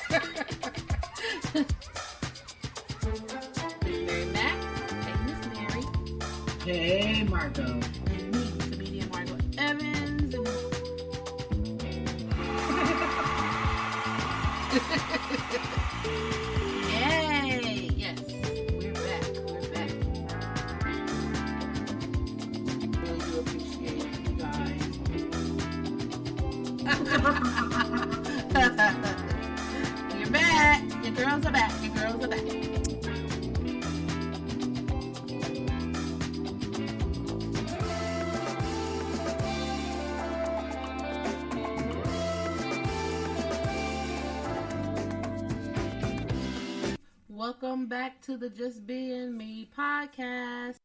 Mary Mac. Hey, Miss Mary. Hey, Margot. And me, comedian Margot Evans. Yay! Yes, we're back. We're back. Really do appreciate you guys. You're back. Your girls are back. Your girls are back. Welcome back to the Just Being Me podcast.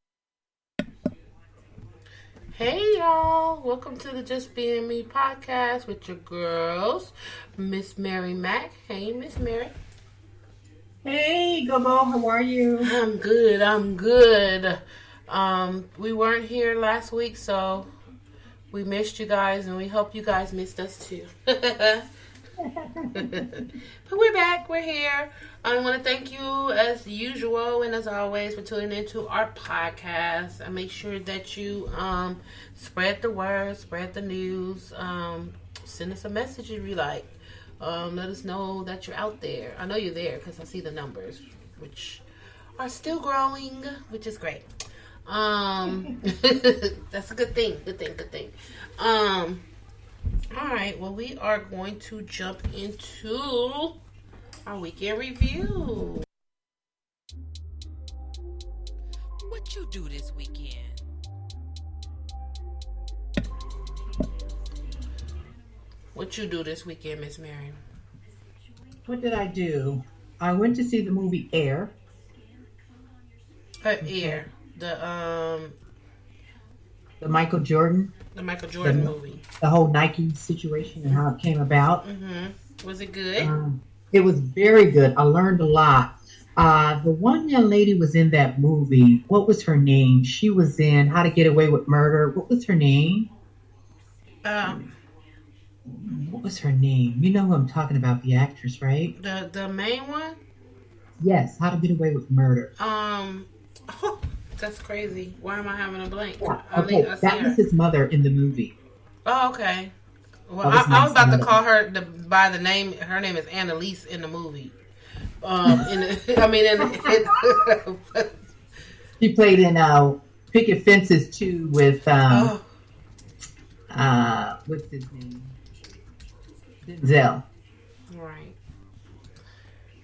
Hey y'all, welcome to the Just Being Me podcast with your girls, Miss Mary Mac. Hey, Miss Mary. Hey, Gobo, how are you? I'm good. We weren't here last week, so we missed you guys, and we hope you guys missed us too. But we're back, we're here. I want to thank you as usual and as always for tuning into our podcast. And make sure that you spread the word, spread the news, send us a message if you like. Let us know that you're out there. I know you're there because I see the numbers, which are still growing, which is great. That's a good thing. All right, well, we are going to jump into our weekend review. What you do this weekend? What you do this weekend, Miss Mary? What did I do? I went to see the movie Air. Air. The Michael Jordan. The Michael Jordan movie. The whole Nike situation and how it came about. Mm-hmm. Was it good? It was very good. I learned a lot. The one young lady was in that movie. What was her name? She was in How to Get Away with Murder. What was her name? What was her name? You know who I'm talking about, the actress, right? The main one? Yes, How to Get Away with Murder. Oh, that's crazy. Why am I having a blank? Yeah, okay, that was his mother in the movie. Oh, okay. Well, I was about to call her by the name. Her name is Annalise in the movie. She played in Picket Fences too with what's his name? Denzel. Right.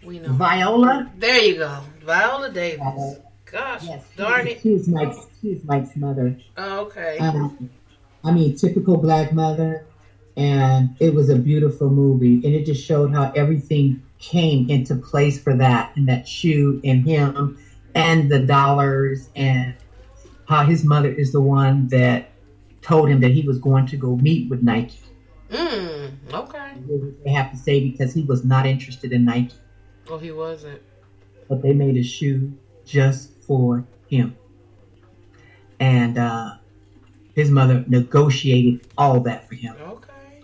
We know. Viola. There you go, Viola Davis. Gosh, yes, darn it. She was Mike's mother. Oh, okay. I mean, typical black mother, and it was a beautiful movie, and it just showed how everything came into place for that, and that shoot, and him, and the dollars, and how his mother is the one that told him that he was going to go meet with Nike. Okay. They have to say because he was not interested in Nike. Oh, he wasn't. But they made a shoe just for him. And his mother negotiated all that for him. Okay.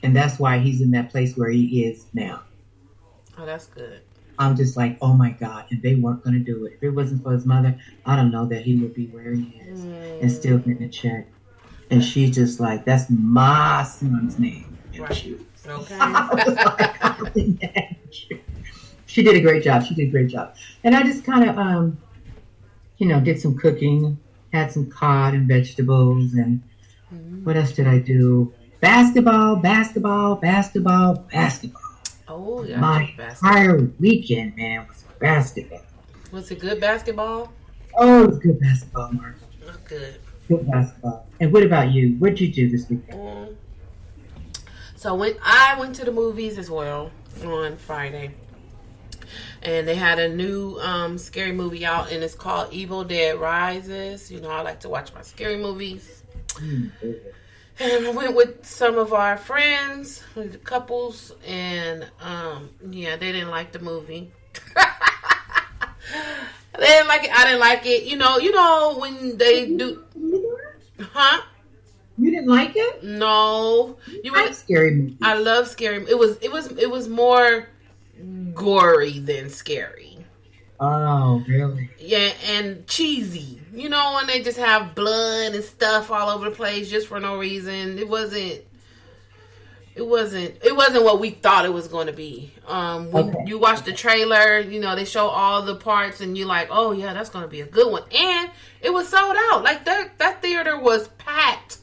And that's why he's in that place where he is now. Oh, that's good. I'm just like, oh my God, and they weren't going to do it. If it wasn't for his mother, I don't know that he would be where he is and still getting a check. And she's just like, that's my son's name. Right. Okay. I was like, she did a great job. And I just kind of, did some cooking, had some cod and vegetables. And what else did I do? Basketball. Oh, yeah. My entire weekend, man, was basketball. Was it good basketball? Oh, it was good basketball, Mark. Oh, good. Good basketball. And what about you? What did you do this weekend? So I went to the movies as well on Friday. And they had a new scary movie out, and it's called Evil Dead Rises. You know, I like to watch my scary movies. And I went with some of our friends, with the couples, and they didn't like the movie. They didn't like it. I didn't like it. You know when they do, huh? You didn't like it? No, you like scary movies. I love scary. It was more gory than scary. Oh, really? Yeah, and cheesy. You know, when they just have blood and stuff all over the place just for no reason. It wasn't what we thought it was going to be. When you watch the trailer, you know, they show all the parts and you're like, oh yeah, that's going to be a good one. And it was sold out. Like that theater was packed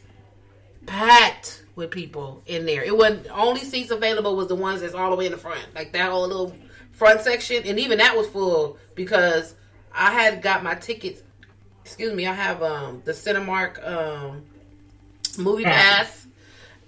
with people in there. It wasn't, only seats available was the ones that's all the way in the front. Like that whole little front section. And even that was full because I had got my tickets. Excuse me. I have the Cinemark movie pass.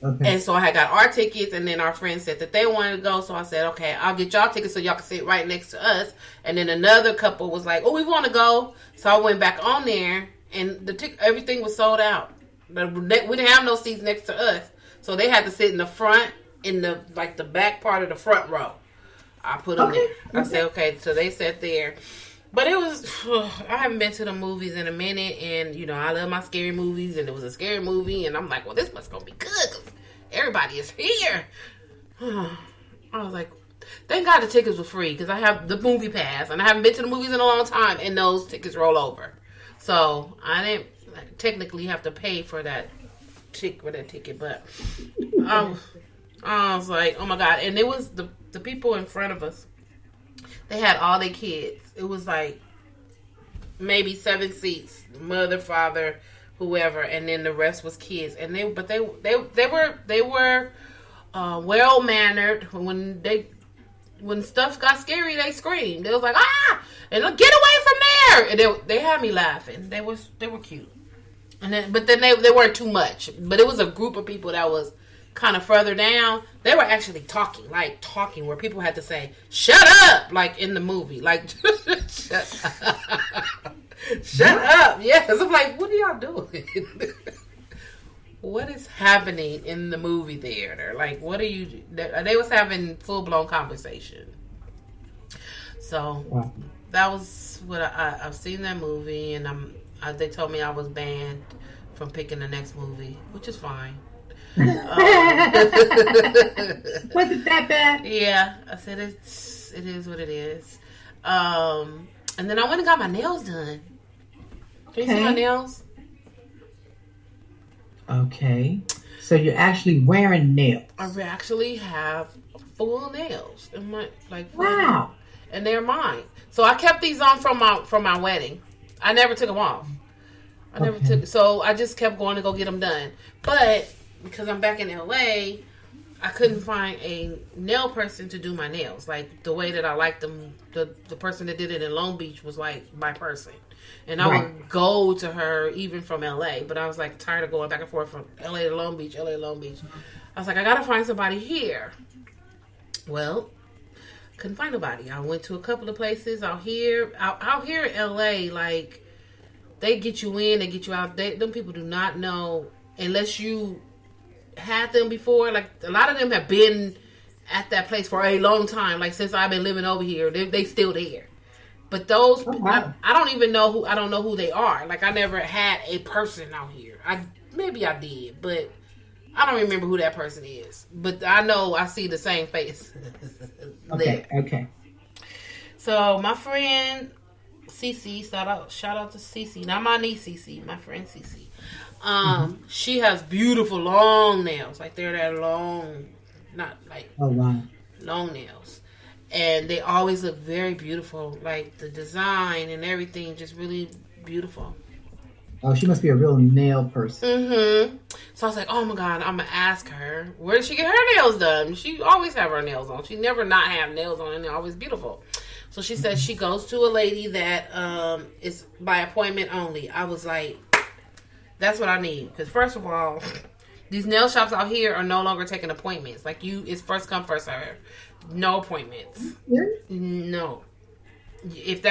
Okay. And so I had got our tickets, and then our friends said that they wanted to go. So I said, okay, I'll get y'all tickets so y'all can sit right next to us. And then another couple was like, oh, we want to go. So I went back on there, and everything was sold out. But we didn't have no seats next to us. So they had to sit in the front, in the back part of the front row. I put them there. I said, okay, so they sat there. But it was, I haven't been to the movies in a minute, and, you know, I love my scary movies, and it was a scary movie, and I'm like, well, this must gonna be good, because everybody is here. I was like, thank God the tickets were free, because I have the movie pass, and I haven't been to the movies in a long time, and those tickets roll over. So, I didn't technically have to pay for that ticket, but I was like, oh my God, and it was the people in front of us. They had all their kids. It was like maybe 7 seats, mother, father, whoever, and then the rest was kids. And they were well mannered. When stuff got scary, they screamed. They was like, ah, and get away from there. And they had me laughing. They were cute. And then they weren't too much. But it was a group of people that was kind of further down. They were actually talking where people had to say, shut up, like in the movie. Like, shut up. Yes. I'm like, what are y'all doing? What is happening in the movie theater? Like, what are you... They was having full-blown conversation. So, that was what I've seen that movie, and they told me I was banned from picking the next movie, which is fine. Was it that bad? Yeah, I said it is what it is. And then I went and got my nails done. Can you see my nails? Okay. So you're actually wearing nails. I actually have full nails in my wow. And they're mine. So I kept these on from my wedding. I never took them off. So I just kept going to go get them done. But because I'm back in LA, I couldn't find a nail person to do my nails. Like, the way that I liked them, the person that did it in Long Beach was like my person. And I would go to her even from LA, but I was like tired of going back and forth from LA to Long Beach, LA to Long Beach. I was like, I gotta find somebody here. Well, couldn't find nobody. I went to a couple of places out here in LA. Like, they get you in, they get you out. Them people do not know unless you had them before. Like, a lot of them have been at that place for a long time. Like, since I've been living over here, they still there. But those, I don't even know who. I don't know who they are. Like, I never had a person out here. Maybe I did, but I don't remember who that person is. But I know I see the same face. Okay. So my friend Cece, shout out to Cece. Not my niece Cece, my friend Cece. She has beautiful long nails. Like, they're that long, not like long nails. And they always look very beautiful. Like, the design and everything, just really beautiful. Oh, she must be a real nail person. Mm-hmm. So I was like, oh my God, I'm going to ask her, where did she get her nails done? She always have her nails on. She never not have nails on, and they're always beautiful. So she said she goes to a lady that is by appointment only. I was like, that's what I need. Because first of all, these nail shops out here are no longer taking appointments. Like, it's first come, first serve. No appointments. Really? No. If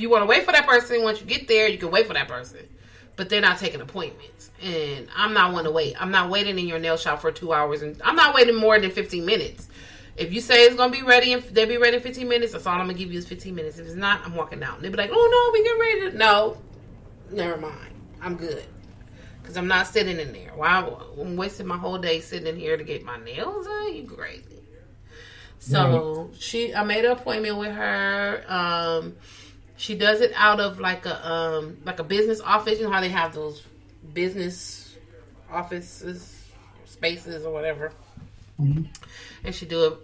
you want to wait for that person, once you get there, you can wait for that person. But they're not taking appointments. And I'm not one to wait. I'm not waiting in your nail shop for 2 hours. And I'm not waiting more than 15 minutes. If you say it's going to be ready, and they'll be ready in 15 minutes, that's all I'm going to give you is 15 minutes. If it's not, I'm walking out. And they'll be like, oh no, we get ready. No. Never mind. I'm good. Because I'm not sitting in there. Why I'm wasting my whole day sitting in here to get my nails done? You crazy. So I made an appointment with her. She does it out of like a business office. You know how they have those business offices, spaces or whatever. Mm-hmm. And she do it.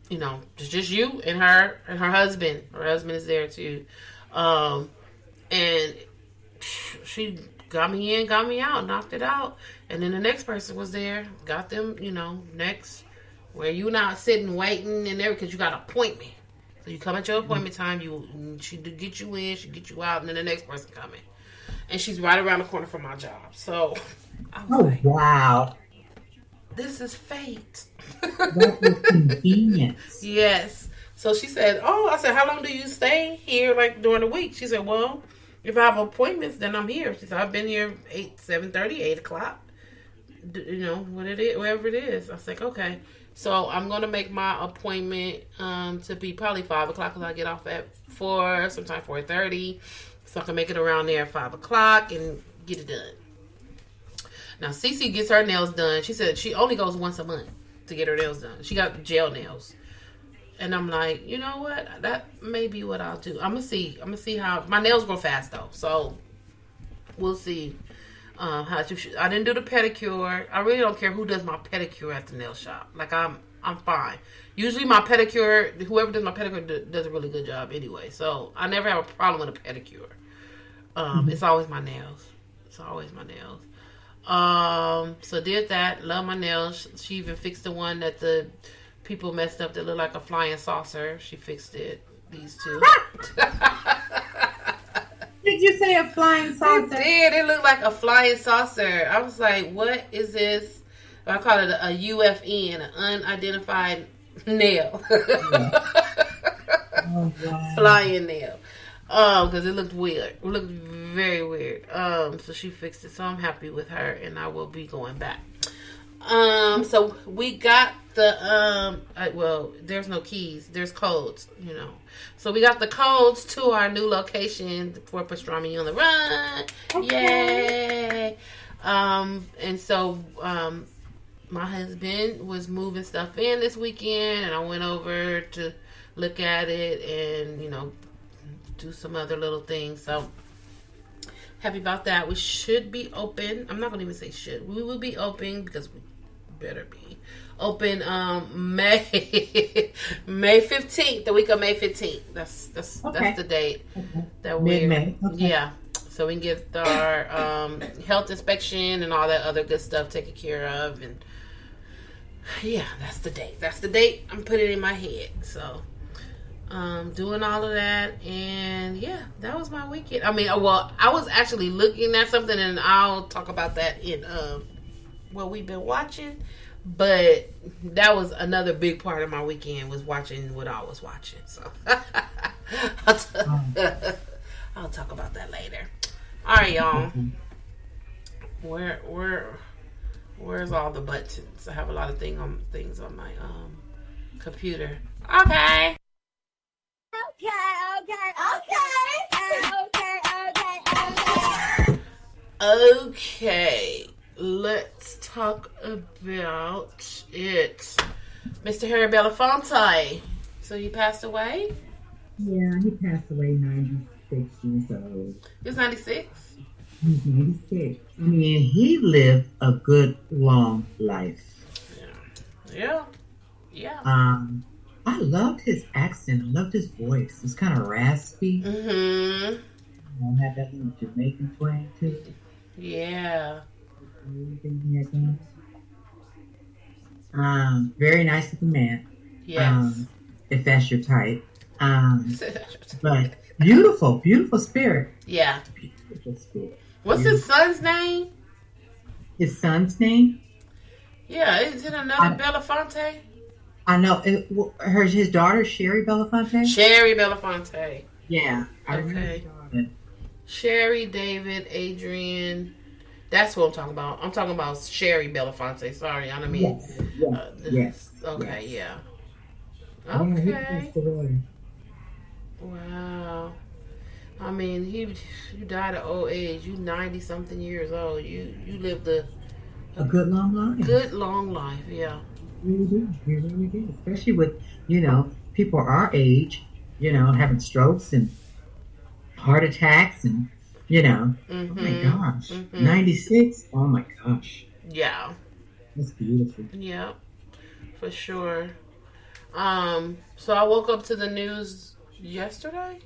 You know, just you and her husband. Her husband is there too. And she got me in, got me out, knocked it out. And then the next person was there, got them, you know, next. Where you not sitting waiting and there because you got an appointment. So you come at your appointment time, she get you in, she get you out, and then the next person coming. And she's right around the corner from my job. So I was like, wow. This is fate. That is convenience. Yes. So she said, I said, how long do you stay here like during the week? She said, well, if I have appointments, then I'm here. She said, I've been here 7:30, 8 o'clock. You know, whatever it is. I was like, okay. So I'm going to make my appointment to be probably 5 o'clock because I get off at 4, sometimes 4:30. So I can make it around there at 5 o'clock and get it done. Now, Cece gets her nails done. She said she only goes once a month to get her nails done. She got gel nails. And I'm like, you know what? That may be what I'll do. I'm going to see how... My nails grow fast, though. So we'll see. I didn't do the pedicure. I really don't care who does my pedicure at the nail shop. Like I'm fine. Usually my pedicure, whoever does my pedicure does a really good job anyway. So I never have a problem with a pedicure. It's always my nails. So did that. Love my nails. She even fixed the one that the people messed up that looked like a flying saucer. She fixed it. These two. Did you say a flying saucer? It did. It looked like a flying saucer. I was like, what is this? I call it a UFN, an unidentified nail. Yeah. Oh, wow. Flying nail. Because it looked weird. It looked very weird. So she fixed it. So I'm happy with her, and I will be going back. So we got the there's no keys, there's codes, you know. So we got the codes to our new location for Pastrami on the Run. Okay. Yay! And so my husband was moving stuff in this weekend, and I went over to look at it and, you know, do some other little things. So happy about that. We should be open. I'm not gonna even say should. We will be open because we better be open May 15th, the week of May 15th. That's the date that we're Mid-May. Okay. Yeah. So we can get our health inspection and all that other good stuff taken care of, and yeah, that's the date. I'm putting it in my head. So doing all of that, and yeah, that was my weekend. I mean, well, I was actually looking at something, and I'll talk about that in what we've been watching. But that was another big part of my weekend, was watching what I was watching. So I'll talk about that later. All right, y'all. Where's all the buttons? I have a lot of things on my computer. Okay. Okay, let's talk about it. Mr. Harry Belafonte. So he passed away? Yeah, he passed away 96 years old. He was 96? He's 96. I mean, he lived a good, long life. Yeah. I loved his accent. I loved his voice. It's kind of raspy. Mm-hmm. I had that little Jamaican twang too. Yeah. Very nice looking man. Yes. If that's your type. But beautiful spirit. Yeah. Beautiful spirit. What's his son's name? His son's name? Yeah, is it another Belafonte? I know. His daughter, Sherry Belafonte? Sherry Belafonte. Yeah. Okay. Sherry, David, Adrian. That's what I'm talking about. I'm talking about Sherry Belafonte. Sorry, I don't mean. Yes. Okay, yes. Yeah. Okay. Yeah, Wow. I mean, you died at old age. You 90 something years old. You lived a good long life. good long life. Yeah. You really do. You really do. Especially with, people our age, having strokes and heart attacks and, oh my gosh. 96? Oh my gosh. Yeah. That's beautiful. Yeah. For sure. So I woke up to the news yesterday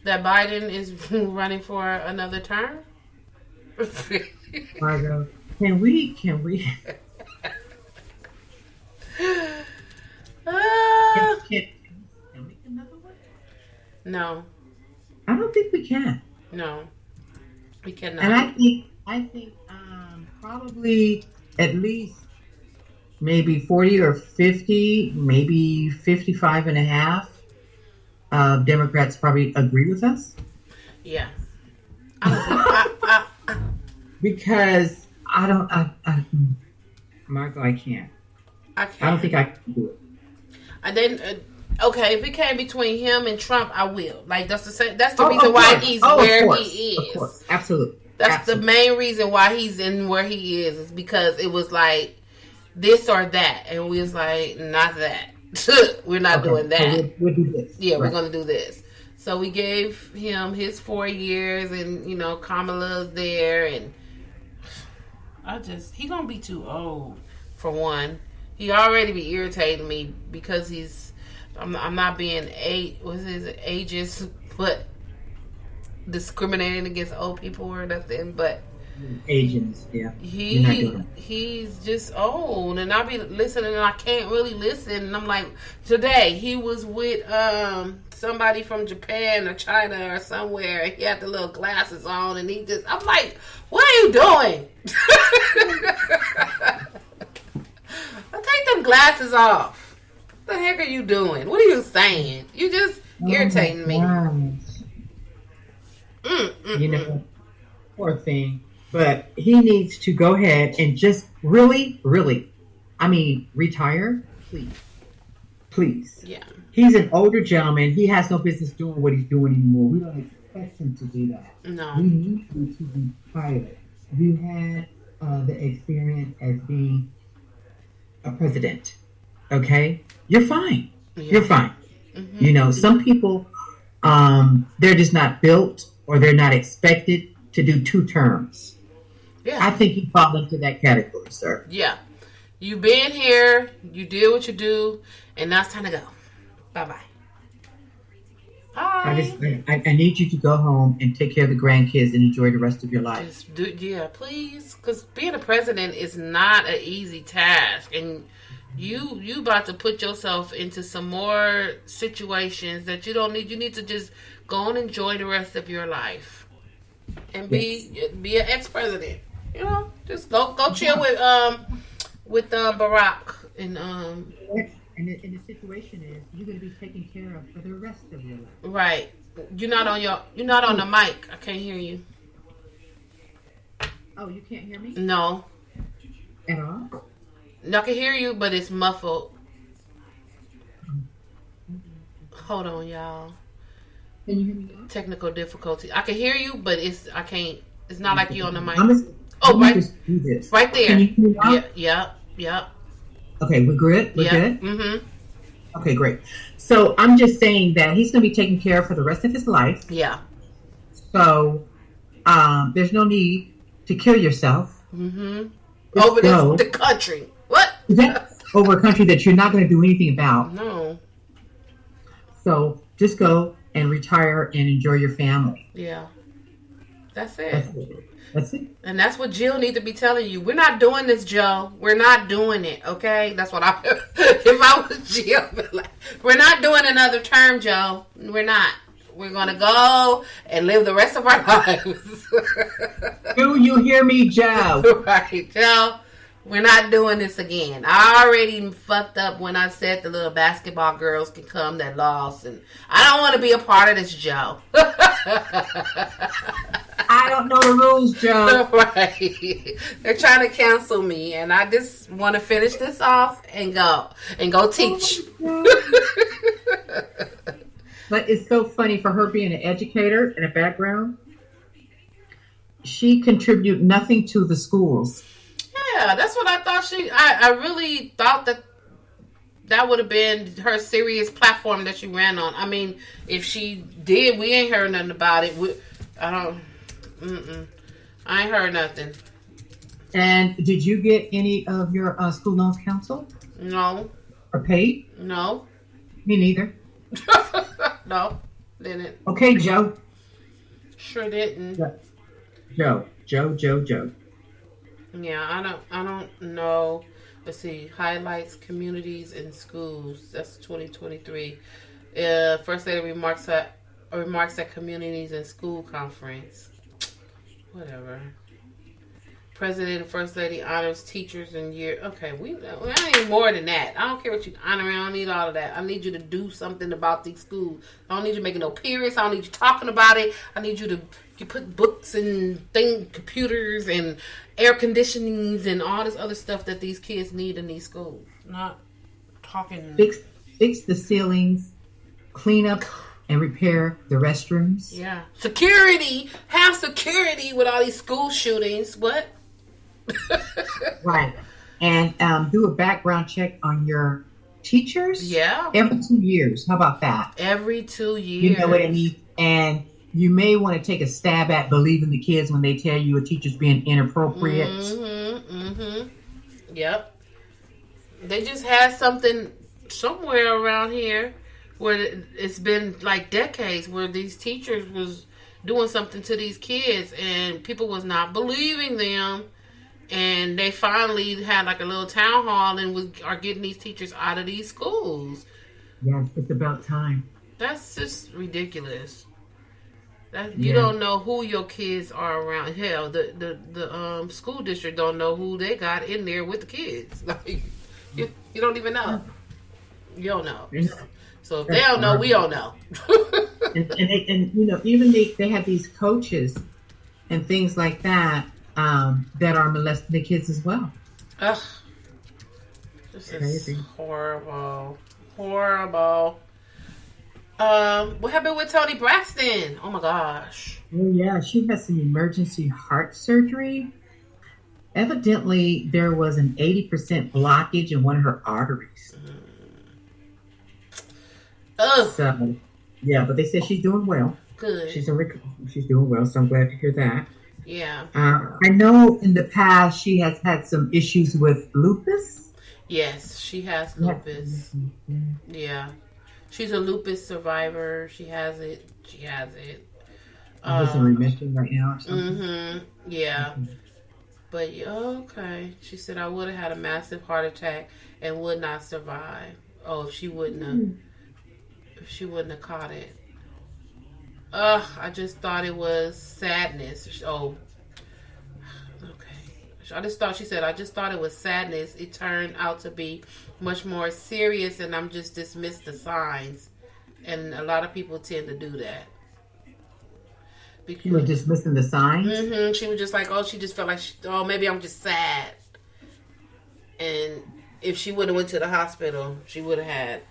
that Biden is running for another term. Margot, can we can we make another one? No. I don't think we can. No. We cannot. And I think probably at least maybe 40 or 50, maybe 55 and a half Democrats probably agree with us. Yeah. Because Margot, I can't. I don't think I can do it. I didn't. Okay, if it came between him and Trump, I will. Like that's the reason why he's where he is. Of course, absolutely. That's the main reason why he's in where he is because it was like this or that, and we was like, not that. We're not doing that. So we'll do this. Yeah, right. We're gonna do this. So we gave him his 4 years, and Kamala's there, and he gonna be too old for one. He already be irritating me because I'm not being ageist, but discriminating against old people or nothing, but Asians, yeah. He's just old, and I be listening, and I can't really listen. And I'm like, today he was with somebody from Japan or China or somewhere. And he had the little glasses on, and I'm like, what are you doing? Take them glasses off. What the heck are you doing? What are you saying? You just irritating me. Poor thing. But he needs to go ahead and just really, retire, please. Please. Yeah. He's an older gentleman. He has no business doing what he's doing anymore. We don't expect him to do that. No. We need you to retire. You had the experience as being a president. Okay? You're fine. Yeah. You're fine. Mm-hmm. Some people, they're just not built or they're not expected to do 2 terms. Yeah. I think you fall into that category, sir. Yeah. You been here, you did what you do, and now it's time to go. Bye-bye. Bye. I need you to go home and take care of the grandkids and enjoy the rest of your life. Please. Because being a president is not an easy task. And you about to put yourself into some more situations that you don't need. You need to just go and enjoy the rest of your life. And be an ex-president. Just go chill with Barack and And the situation is you're going to be taken care of for the rest of your life. Right. You're not on the mic. I can't hear you. Oh, you can't hear me? No. At all? No, I can hear you, but it's muffled. Hold on, y'all. Can you hear me now? Technical difficulty. I can hear you, but I can't. It's not like you on the mic. Right there. Can you hear me now? Yeah. Okay, we're good? We're good? Mm-hmm. Okay, great. So I'm just saying that he's going to be taken care of for the rest of his life. Yeah. So there's no need to kill yourself. Mm-hmm. Over the country. What? Over a country that you're not going to do anything about. No. So just go and retire and enjoy your family. Yeah. That's it. That's it. And that's what Jill needs to be telling you. We're not doing this, Joe. We're not doing it, okay? That's what if I was Jill, we're not doing another term, Joe. We're not. We're going to go and live the rest of our lives. Do you hear me, Joe? Right, Joe. We're not doing this again. I already fucked up when I said the little basketball girls can come that lost. And I don't want to be a part of this, Joe. I don't know the rules, Joe. Right. They're trying to cancel me. And I just want to finish this off and go teach. But it's so funny for her being an educator in a background. She contribute nothing to the schools. Yeah, that's what I thought. I really thought that would have been her serious platform that she ran on. I mean, if she did, we ain't heard nothing about it. I ain't heard nothing. And did you get any of your school loans counsel? No. Or paid? No. Me neither. No, didn't. Okay, Joe. Sure didn't. Joe. Yeah, I don't know. Let's see. Highlights communities and schools. That's 2023. First Lady remarks at communities and school conference. Whatever. President and First Lady honors teachers and year. Okay, I need more than that. I don't care what you honoring. I don't need all of that. I need you to do something about these schools. I don't need you making no periods. I don't need you talking about it. I need you to put books and computers and air conditionings and all this other stuff that these kids need in these schools. Not talking. Fix the ceilings, clean up and repair the restrooms. Yeah. Security. Have security with all these school shootings. What? Right. And do a background check on your teachers. Yeah. Every 2 years. How about that? Every 2 years. You know what I mean? And you may want to take a stab at believing the kids when they tell you a teacher's being inappropriate. Yep. They just had something somewhere around here where it's been like decades where these teachers was doing something to these kids and people was not believing them. And they finally had like a little town hall and are getting these teachers out of these schools. Yes, it's about time. That's just ridiculous. You don't know who your kids are around. Hell, the school district don't know who they got in there with the kids. Like you don't even know. You don't know. So if they don't know, we don't know. and you know, even they have these coaches and things like that that are molesting the kids as well. Ugh. This is horrible. Horrible. What happened with Toni Braxton? Oh my gosh. Oh yeah, she had some emergency heart surgery. Evidently, there was an 80% blockage in one of her arteries. Oh. So, yeah, but they said she's doing well. Good. She's doing well, so I'm glad to hear that. Yeah. I know in the past she has had some issues with lupus. Yes, she has lupus. Yeah. She's a lupus survivor. She has it. Was in remission right now or something? Yeah. But, okay. She said, I would have had a massive heart attack and would not survive. Oh, if she wouldn't have caught it. I just thought it was sadness. Oh, okay. She said, I just thought it was sadness. It turned out to be much more serious and I'm just dismissed the signs. And a lot of people tend to do that. You were dismissing the signs? She was just like, she just felt like, maybe I'm just sad. And if she would have went to the hospital, she would have had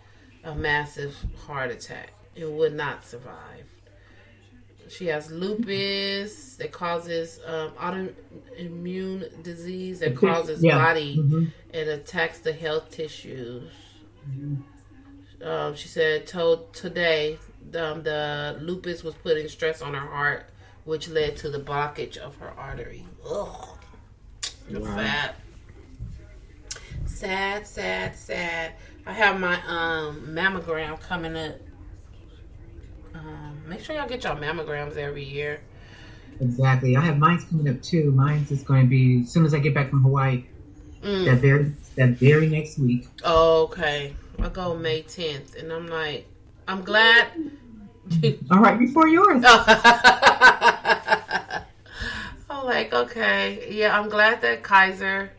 a massive heart attack. It would not survive. She has lupus that causes autoimmune disease that causes body and attacks the health tissues. She said, today the lupus was putting stress on her heart, which led to the blockage of her artery. Ugh. Wow. Sad. I have my mammogram coming up. Make sure y'all get your mammograms every year. Exactly. I have mine's coming up too. Mine's is going to be as soon as I get back from Hawaii. That very next week. Oh, okay. I go May 10th, and I'm like, I'm glad. All right, before yours. I'm like, okay, yeah. I'm glad that Kaiser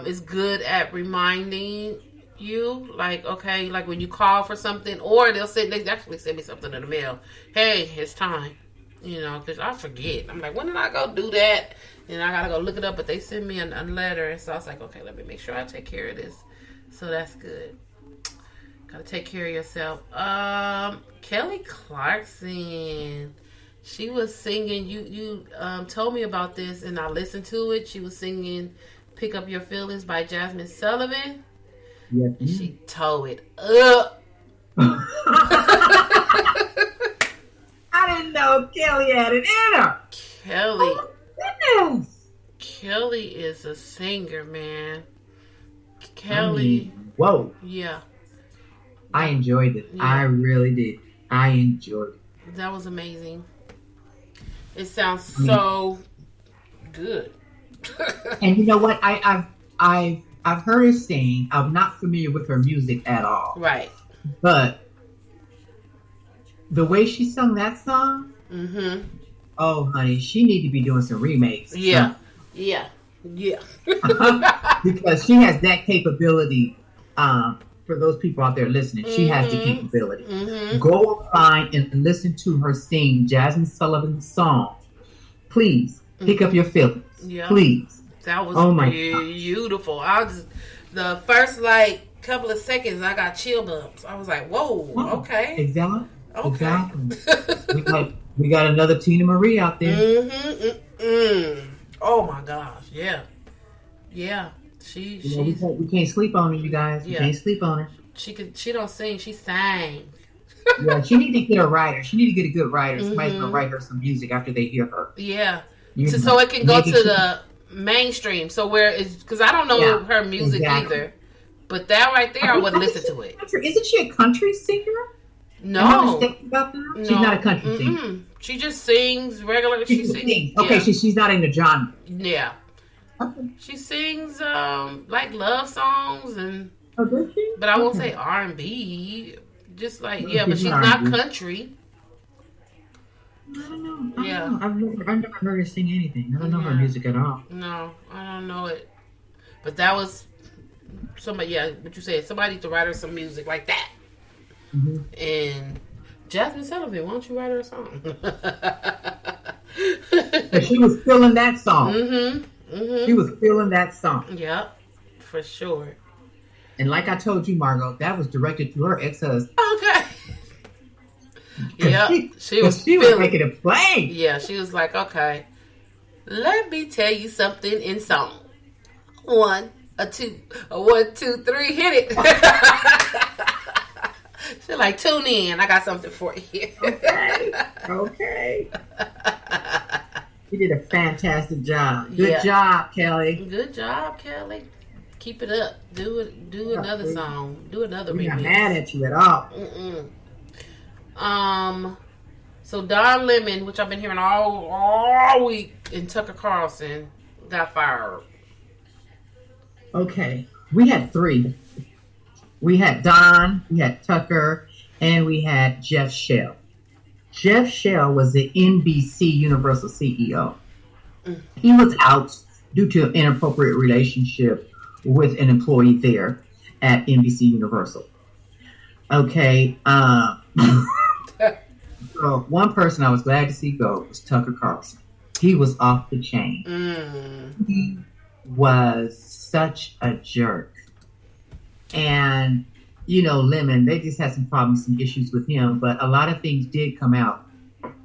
is good at reminding you, like, okay, like when you call for something, or they actually send me something in the mail. Hey, it's time, because I forget. I'm like, when did I go do that? And I gotta go look it up, but they send me a letter, and so I was like, okay, let me make sure I take care of this. So that's good. Gotta take care of yourself. Kelly Clarkson. She was singing. You told me about this, and I listened to it. She was singing "Pick Up Your Feelings" by Jasmine Sullivan. Yes. She tore it up. I didn't know Kelly had it in her. Kelly. Oh, goodness. Kelly is a singer, man. Kelly. I mean, whoa. Yeah. I enjoyed it. Yeah. I really did. I enjoyed it. That was amazing. It sounds so good. And you know what? I've heard her sing. I'm not familiar with her music at all. Right. But the way she sung that song, oh honey, she need to be doing some remakes. Yeah. Yeah. Because she has that capability. For those people out there listening, she has the capability. Go find and listen to her sing Jasmine Sullivan's song. Please pick up your feelings. Yeah. Please. That was God. Beautiful. The first couple of seconds, I got chill bumps. I was like, "Whoa, okay, exactly, okay." Exactly. we got another Tina Marie out there. Oh my gosh, yeah. We can't sleep on her, you guys. We can't sleep on her. She don't sing. She sang. Yeah, she need to get a writer. She need to get a good writer. Somebody's gonna write her some music after they hear her. Yeah, so it can go to the mainstream. So where is because I don't know her music either. But that right there, I would listen to it. Isn't she a country singer? No. Am I mistaken about that? No. She's not a country singer. She just sings regular. She sings. Okay, she's not in the genre. Yeah. Okay. She sings like love songs and. Oh, does she? But I won't say R&B. Just but she's not country. I don't know. Yeah. I've never heard her sing anything. I don't know her music at all. No, I don't know it. But that was somebody. Yeah, what you said. Somebody to write her some music like that. And Jasmine Sullivan, why don't you write her a song? And she was feeling that song. She was feeling that song. Yep, for sure. And like I told you, Margot, that was directed to her ex-husband. Okay. Yeah, she was making it plain. Yeah, she was like, okay, let me tell you something in song. 1, 2, 1, 2, 3, hit it. She's like, tune in. I got something for you. Okay. You did a fantastic job. Good job, Kelly. Good job, Kelly. Keep it up. Do another song. Do another remix. I'm not mad at you at all. So Don Lemon, which I've been hearing all week, and Tucker Carlson got fired. Okay. We had 3. We had Don, we had Tucker, and we had Jeff Shell. Jeff Shell was the NBC Universal CEO. He was out due to an inappropriate relationship with an employee there at NBC Universal. Okay. So one person I was glad to see go was Tucker Carlson. He was off the chain. He was such a jerk. And, Lemon, they just had some problems, some issues with him, but a lot of things did come out.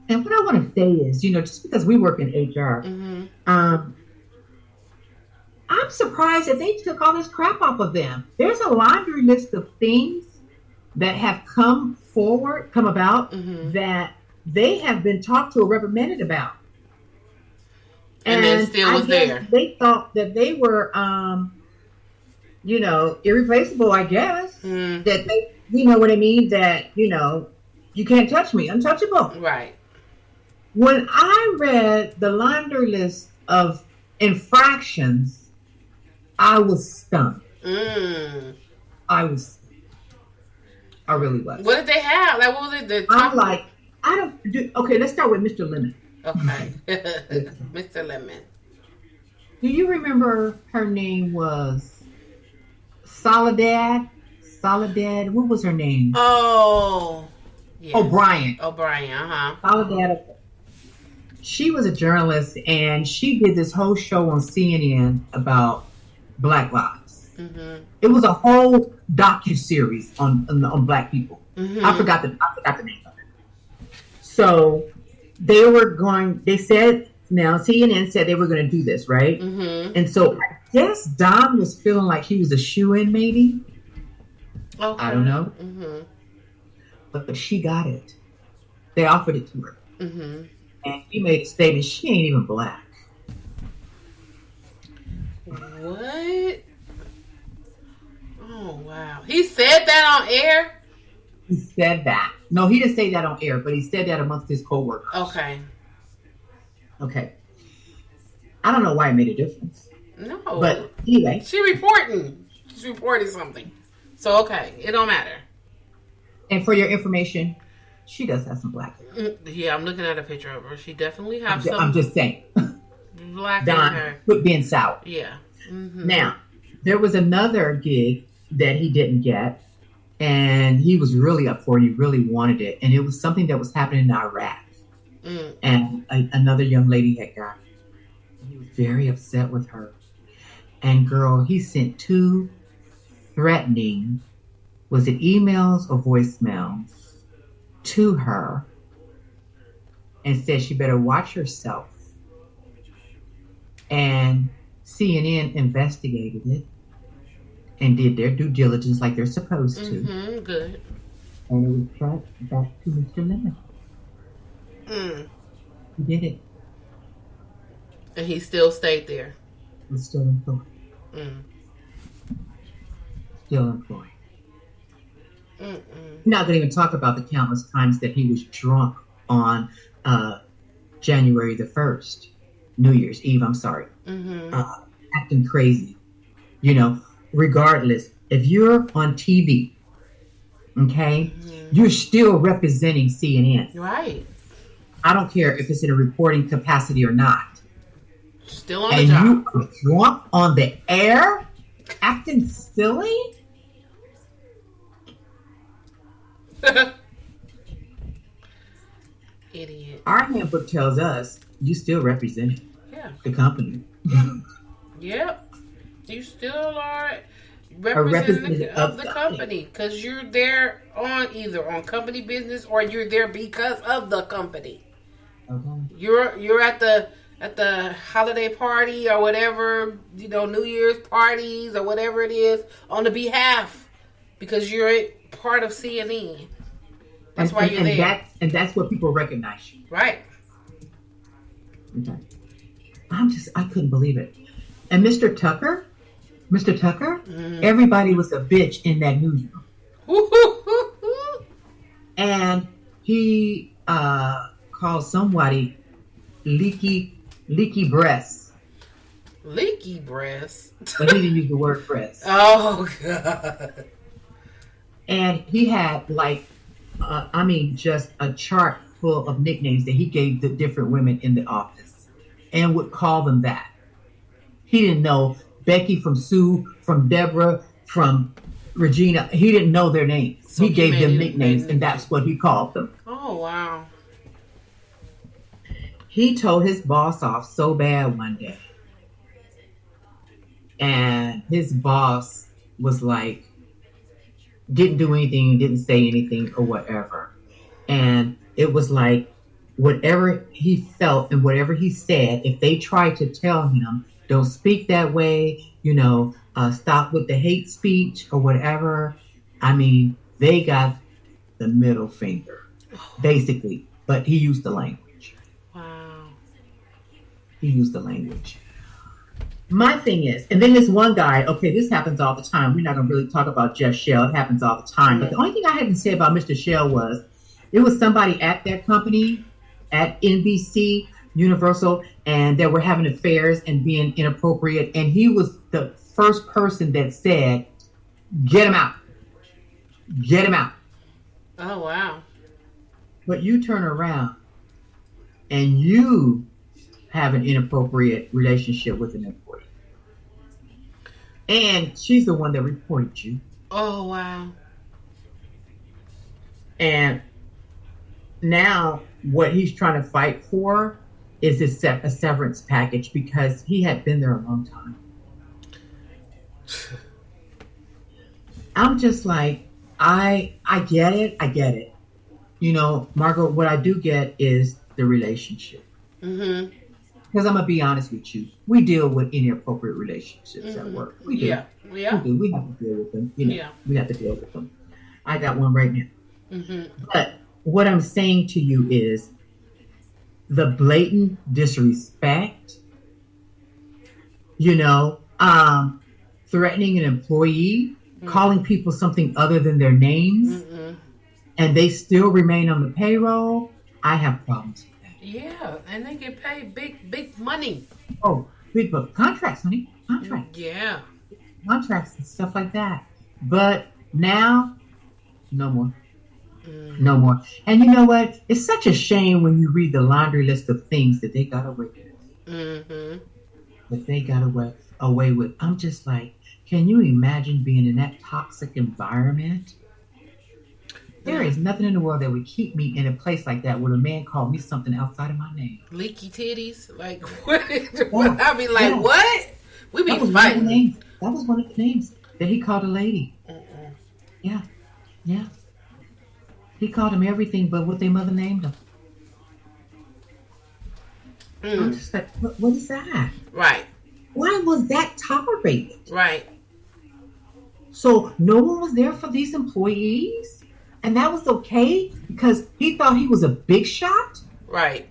And what I want to say is, just because we work in HR, I'm surprised that they took all this crap off of them. There's a laundry list of things that have come about that they have been talked to or reprimanded about. And then still was there. They thought that they were, irreplaceable, I guess. That they, what I mean? That, you can't touch me, untouchable. Right. When I read the laundry list of infractions, I was stunned. I really was. What did they have? Like, what was it? I'm like, okay, let's start with Mr. Lemon. Okay. Mr. Lemon. Do you remember her name was Soledad? What was her name? Oh. Yes. O'Brien, Soledad. She was a journalist, and she did this whole show on CNN about Black lives. It was a whole docu-series on black people. I forgot the name of it. So they said, now CNN said they were going to do this, right? And so I guess Don was feeling like he was a shoo-in, maybe. Okay. I don't know. But she got it. They offered it to her. And he made a statement, she ain't even black. What? Oh, wow. He said that on air? He said that. No, he didn't say that on air, but he said that amongst his co-workers. Okay. I don't know why it made a difference. No. But anyway. She's reporting something. So, okay. It don't matter. And for your information, she does have some black hair. Yeah, I'm looking at a picture of her. She definitely has some. I'm just saying. Black hair. Quit being sour. Yeah. Now, there was another gig that he didn't get. And he was really up for it. He really wanted it. And it was something that was happening in Iraq. And another young lady had got it. He was very upset with her. And girl, he sent 2 threatening, was it emails or voicemails, to her and said she better watch herself. And CNN investigated it and did their due diligence like they're supposed to. Good. And it was tracked back to Mr. Lemon. He did it. And he still stayed there. He's still employed. Still employed. We're not going to even talk about the countless times that he was drunk on January the 1st, New Year's Eve, I'm sorry. Acting crazy. You know, regardless, if you're on TV, okay, you're still representing CNN. Right. I don't care if it's in a reporting capacity or not. Still on the job. And you are drunk on the air, acting silly? Idiot. Our handbook tells us you still represent the company. Yep. You still are representative of the company because you're there either on company business or you're there because of the company. Okay. You're at the holiday party or whatever, New Year's parties or whatever it is on the behalf because you're a part of CNN. That's why you're there. That's where people recognize you. Right. Okay. I couldn't believe it. And Mr. Tucker, everybody was a bitch in that newsroom. And he called somebody leaky breasts. Leaky breasts? But he didn't use the word breasts. Oh, God. And he had just a chart full of nicknames that he gave the different women in the office and would call them that. He didn't know Becky from Sue, from Deborah, from Regina. He didn't know their names. So he gave them nicknames, and that's what he called them. Oh, wow. He told his boss off so bad one day. And his boss was like, didn't do anything, didn't say anything or whatever. And it was like, whatever he felt and whatever he said, if they tried to tell him, don't speak that way, stop with the hate speech or whatever. I mean, they got the middle finger, basically. But he used the language. Wow. He used the language. My thing is, and then this one guy, okay, this happens all the time. We're not going to really talk about Jeff Shell. It happens all the time. But the only thing I had to say about Mr. Shell was, it was somebody at that company, at NBC, Universal, and they were having affairs and being inappropriate. And he was the first person that said, get him out. Get him out. Oh, wow. But you turn around and you have an inappropriate relationship with an employee. And she's the one that reported you. Oh, wow. And now what he's trying to fight for is a severance package because he had been there a long time. I'm just like, I get it. I get it. Margot, what I do get is the relationship. Mm-hmm. Because I'm going to be honest with you. We deal with inappropriate relationships at work. We do. Yeah. Yeah. We do. We have to deal with them. Yeah. We have to deal with them. I got one right now. Mm-hmm. But what I'm saying to you is the blatant disrespect, threatening an employee, calling people something other than their names, and they still remain on the payroll. I have problems with that. Yeah, and they get paid big money. Oh, big book contracts, honey. Contracts. Yeah. Contracts and stuff like that. But now, no more. No more. And you know what? It's such a shame when you read the laundry list of things that they got away with. Mm-hmm. That they got away with. I'm just like, can you imagine being in that toxic environment? There is nothing in the world that would keep me in a place like that where a man called me something outside of my name. Leaky titties? Like, what? I'd be like, what? We be fighting. That was one of the names that he called a lady. Yeah. Yeah. He called him everything but what their mother named him. I'm just like, what is that? Right. Why was that tolerated? Right. So no one was there for these employees? And that was okay because he thought he was a big shot? Right.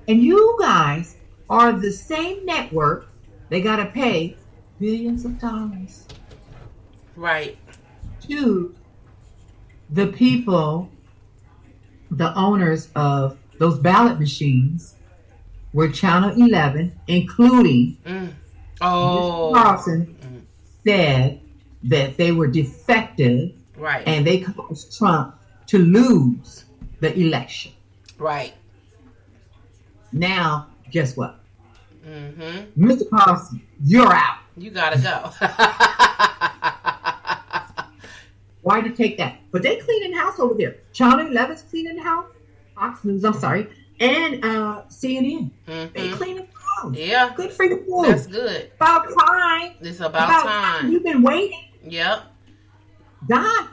And you guys are the same network. They got to pay billions of dollars. Right. To the people, the owners of those ballot machines were Channel 11, including Mr. Carlson said that they were defective. Right. And they caused Trump to lose the election. Right. Now, guess what? Mr. Carlson, you're out. You gotta go. Why to take that? But they cleaning house over there. Channel 11's cleaning house. Fox News, I'm sorry. And CNN. They cleaning house. Yeah. Good for you. That's good. About time. It's about time. You've been waiting. Yep. Don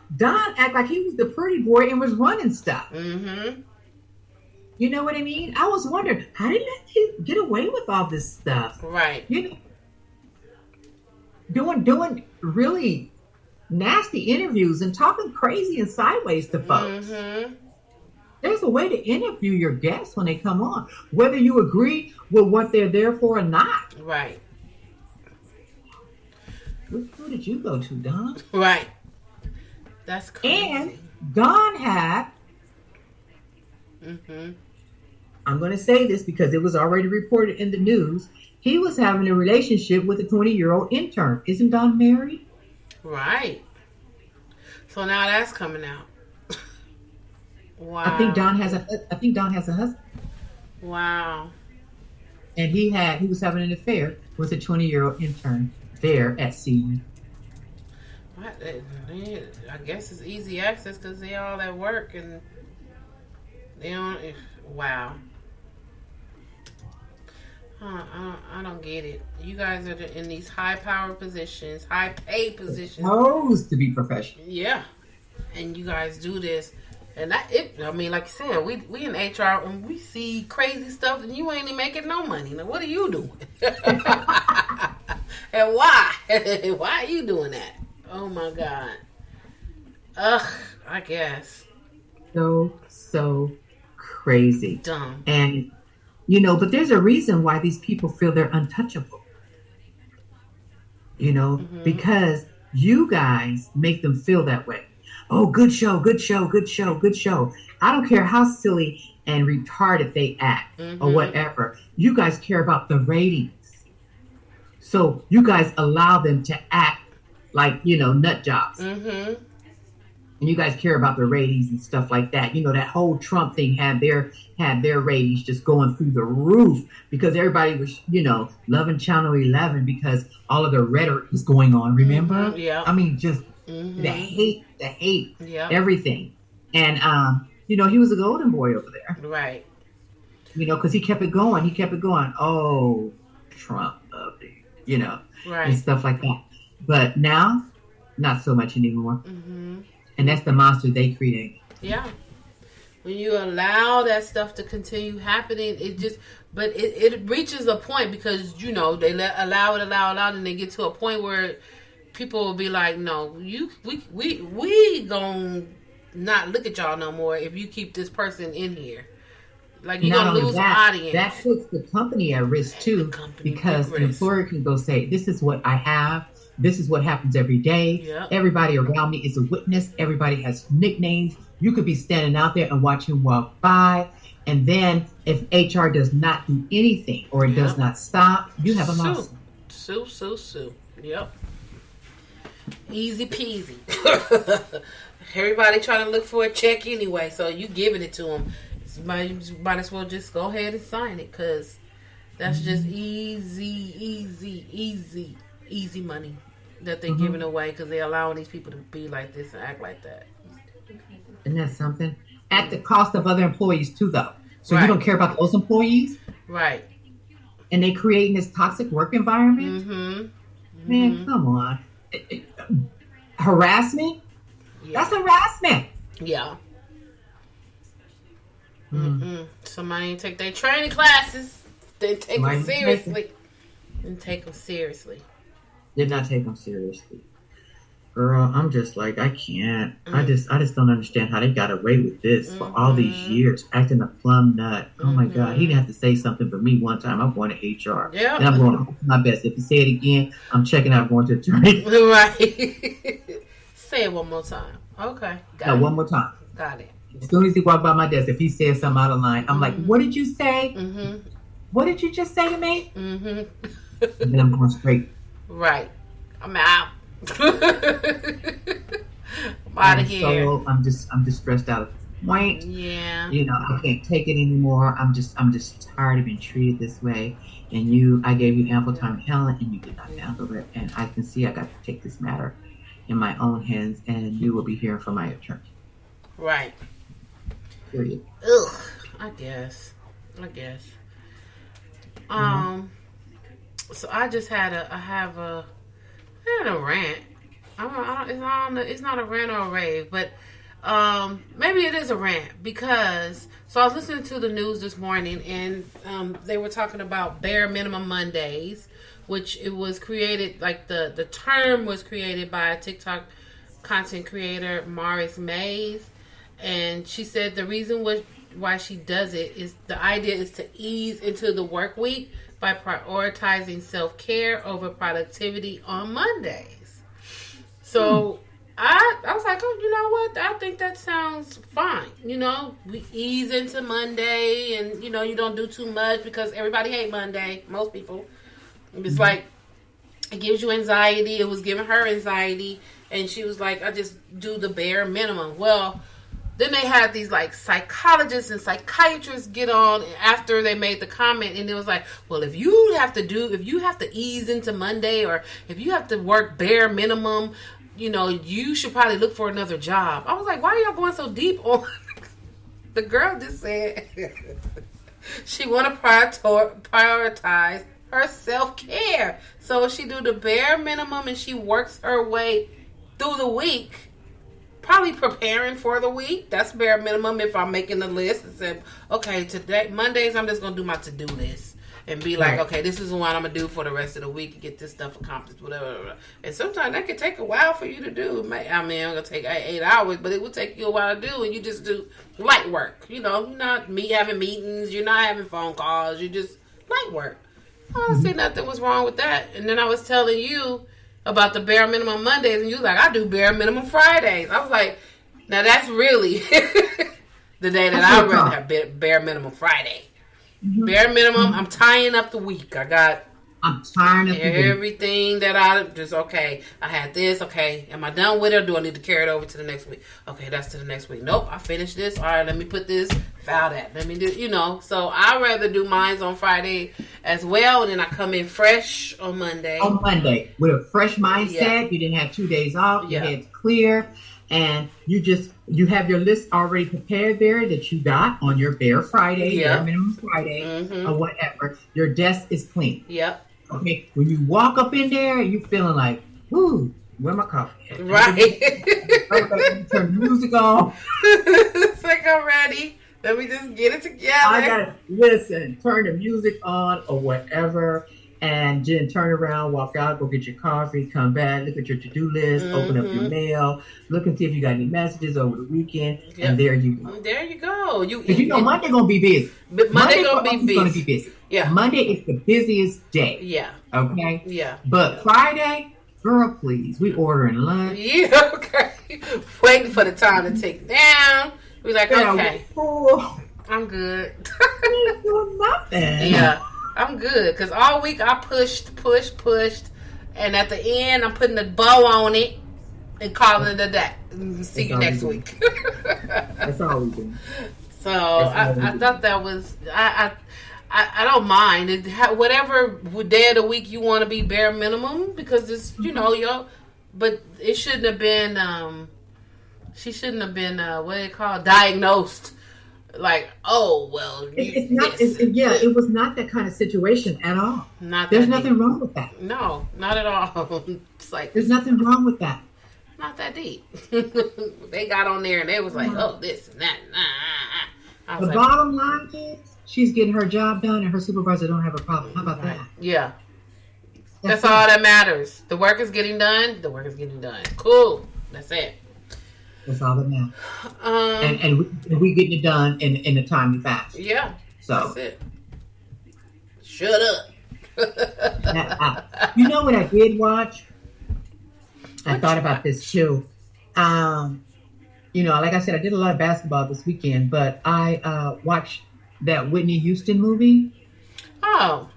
act like he was the pretty boy and was running stuff. Mm-hmm. You know what I mean? I was wondering, how did he get away with all this stuff? Right. Doing really nasty interviews and talking crazy and sideways to folks. There's a way to interview your guests when they come on, whether you agree with what they're there for or not. Right. Which school did you go to, Don? Right. That's crazy. And Don had, I'm going to say this because it was already reported in the news, he was having a relationship with a 20-year-old intern. Isn't Don married? Right. So now that's coming out. Wow. I think Don has a husband. Wow. And he was having an affair with a 20-year-old intern there at CU. I guess it's easy access because they all at work and they don't. Wow. I don't get it. You guys are in these high power positions, high paid positions. Supposed to be professional. Yeah, and you guys do this, and I mean, like you said, we in HR and we see crazy stuff, and you ain't even making no money. Now, what are you doing? And why? Why are you doing that? Oh my God. Ugh, I guess. So crazy. Dumb. And, but there's a reason why these people feel they're untouchable. Because you guys make them feel that way. Oh, good show, good show, good show, good show. I don't care how silly and retarded they act or whatever. You guys care about the ratings. So you guys allow them to act like, nut jobs. And you guys care about the ratings and stuff like that. That whole Trump thing had their ratings just going through the roof because everybody was, loving Channel 11 because all of the rhetoric was going on. Remember? Yeah. I mean, just the hate, yeah, everything. And, he was a golden boy over there. Right. Because he kept it going. Oh, Trump loved it, right, and stuff like that. But now not so much anymore. Mm-hmm. And that's the monster they create. Yeah. When you allow that stuff to continue happening, it reaches a point because, they allow it, and they get to a point where people will be like, no, we gonna not look at y'all no more if you keep this person in here. Like, you're going to lose audience. That puts the company at risk, too, because the employer can go say, this is what I have. This is what happens every day. Yep. Everybody around me is a witness. Everybody has nicknames. You could be standing out there and watch him walk by. And then if HR does not do anything or it does not stop, you have a lawsuit. Sue. Yep. Easy peasy. Everybody trying to look for a check anyway, so you giving it to them. You might as well just go ahead and sign it, because that's just easy money that they're giving away, because they're allowing these people to be like this and act like that. Isn't that something? At the cost of other employees too, though. So you don't care about those employees? Right. And they creating this toxic work environment? Mm-hmm. Man, come on. Harassment? Yeah. That's harassment. Yeah. Somebody ain't take their training classes. They take them seriously. Didn't take them seriously. Did not take them seriously. Girl, I'm just like, I can't. I just don't understand how they got away with this for all these years, acting a plum nut. Oh my God, he didn't have to say something for me one time. I'm going to HR. Yeah. And I'm going to my best. If he say it again, I'm checking out, going to attorney. Right. Say it one more time. Okay. Got it. One more time. Got it. As soon as he walked by my desk, if he said something out of line, I'm like, what did you say? What did you just say to me? And then I'm going straight. Right. I'm out. I'm out of here. So I'm just stressed out at this point. Yeah. I can't take it anymore. I'm just tired of being treated this way. And I gave you ample time to handle it, and you did not handle it. And I can see I got to take this matter in my own hands, and you will be hearing from my attorney. Right. Period. Ugh. I guess. So I just had a rant. It's not a rant or a rave, but maybe it is a rant, because I was listening to the news this morning, and they were talking about bare minimum Mondays, which it was created, like the term was created by a TikTok content creator, Maris Mays, and she said the reason why she does it is the idea is to ease into the work week by prioritizing self-care over productivity on Mondays. So I was like, oh, you know what? I think that sounds fine. We ease into Monday, and you don't do too much, because everybody hate Monday. Most people. It's like, it gives you anxiety. It was giving her anxiety, and she was like, I just do the bare minimum. Well, then they had these like psychologists and psychiatrists get on after they made the comment, and it was like, well, if you have to ease into Monday, or if you have to work bare minimum, you should probably look for another job. I was like, why are y'all going so deep on? The girl just said she want to prioritize her self-care. So she do the bare minimum, and she works her way through the week, probably preparing for the week. That's bare minimum. If I'm making the list and said, okay, today, Mondays, I'm just going to do my to-do list and be like, okay, this is what I'm going to do for the rest of the week and get this stuff accomplished, whatever. And sometimes that can take a while for you to do. I mean, I'm going to take 8 hours, but it will take you a while to do, and you just do light work. You're not having meetings. You're not having phone calls. You just light work. I don't see nothing was wrong with that. And then I was telling you about the bare minimum Mondays, and you was like, I do bare minimum Fridays. I was like, now that's really the day that I'd rather have bare minimum Friday. Bare minimum, I'm tying up the week. I'm tying up everything that I just, okay, I had this, okay, am I done with it, or do I need to carry it over to the next week? Okay, that's to the next week. Nope, I finished this. All right, let me put this, file that. Let me do, so I'd rather do mine on Friday as well, and then I come in fresh on Monday. On Monday, with a fresh mindset. Yeah. You didn't have 2 days off. Your head's clear, and you have your list already prepared there that you got on your bare Friday, bare minimum Friday, or whatever. Your desk is clean. Yep. Okay, when you walk up in there, you feeling like, woo, where my coffee at? Right. Turn the music on. It's like I'm ready. Let me just get it together. I gotta listen, turn the music on or whatever, and then turn around, walk out, go get your coffee, come back, look at your to-do list, open up your mail, look and see if you got any messages over the weekend, and there you go. There you go. Monday gonna be busy. Monday gonna be busy. Yeah. Monday is the busiest day. Yeah. Okay. Yeah. But Friday, girl, please, we ordering lunch. Yeah. Okay. Waiting for the time to take down. We're like, okay, I'm good. ain't doing nothing. Yeah, I'm good. Because all week I pushed. And at the end, I'm putting a bow on it and calling it a day. See you next week. That's all we do. So I thought that was, I don't mind. Whatever day of the week you want to be bare minimum. Because it's, but it shouldn't have been, she shouldn't have been, what do they call, diagnosed. Like, oh, well. It's not, it was not that kind of situation at all. There's nothing wrong with that. No, not at all. It's like, there's nothing wrong with that. Not that deep. They got on there and they was like, oh, this and that. The bottom line is, she's getting her job done and her supervisor don't have a problem. How about that? Yeah. That's all that matters. The work is getting done. The work is getting done. Cool. That's it. That's all that matters. And we getting it done in a timely fashion. Yeah. So that's it. Shut up. You know what I did watch? I thought about this too. Like I said, I did a lot of basketball this weekend, but I watched that Whitney Houston movie. Oh.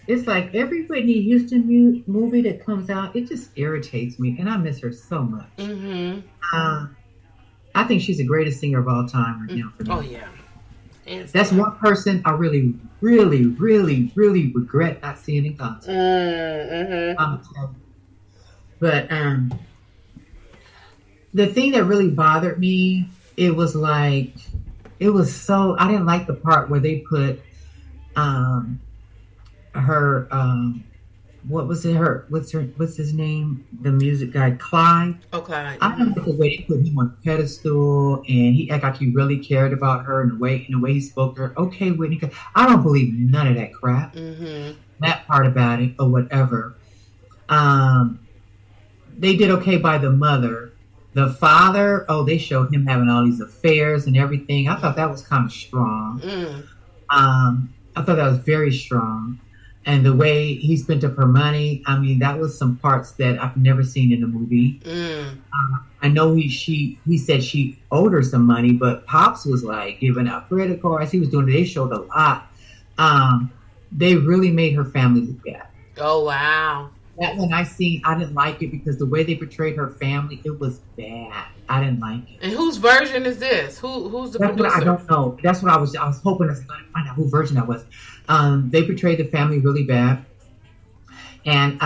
It's like every Whitney Houston movie that comes out, it just irritates me, and I miss her so much. Mm-hmm. I think she's the greatest singer of all time right now. For me. Oh yeah, that's one person I really, really, really, really regret not seeing in concert. Mm-hmm. But the thing that really bothered me, it was so I didn't like the part where they put her what's his name, the music guy, Clyde. Okay. I don't like the way they put him on a pedestal and he acted like he really cared about her and the way he spoke to her. Okay, Whitney, I don't believe none of that crap. Mm-hmm. That part about it or whatever. They did okay by the mother. The father, they showed him having all these affairs and everything. I thought that was kind of strong. I thought that was very strong. And the way he spent up her money, I mean, that was some parts that I've never seen in the movie. I know he said she owed her some money, but Pops was like giving out credit cards. He was doing it. They showed a lot. They really made her family look bad. Oh, wow. That one I didn't like it because the way they portrayed her family, it was bad. I didn't like it. And whose version is this? Who's the producer? I don't know. That's what I was hoping I was going to find out whose version that was. They portrayed the family really bad. And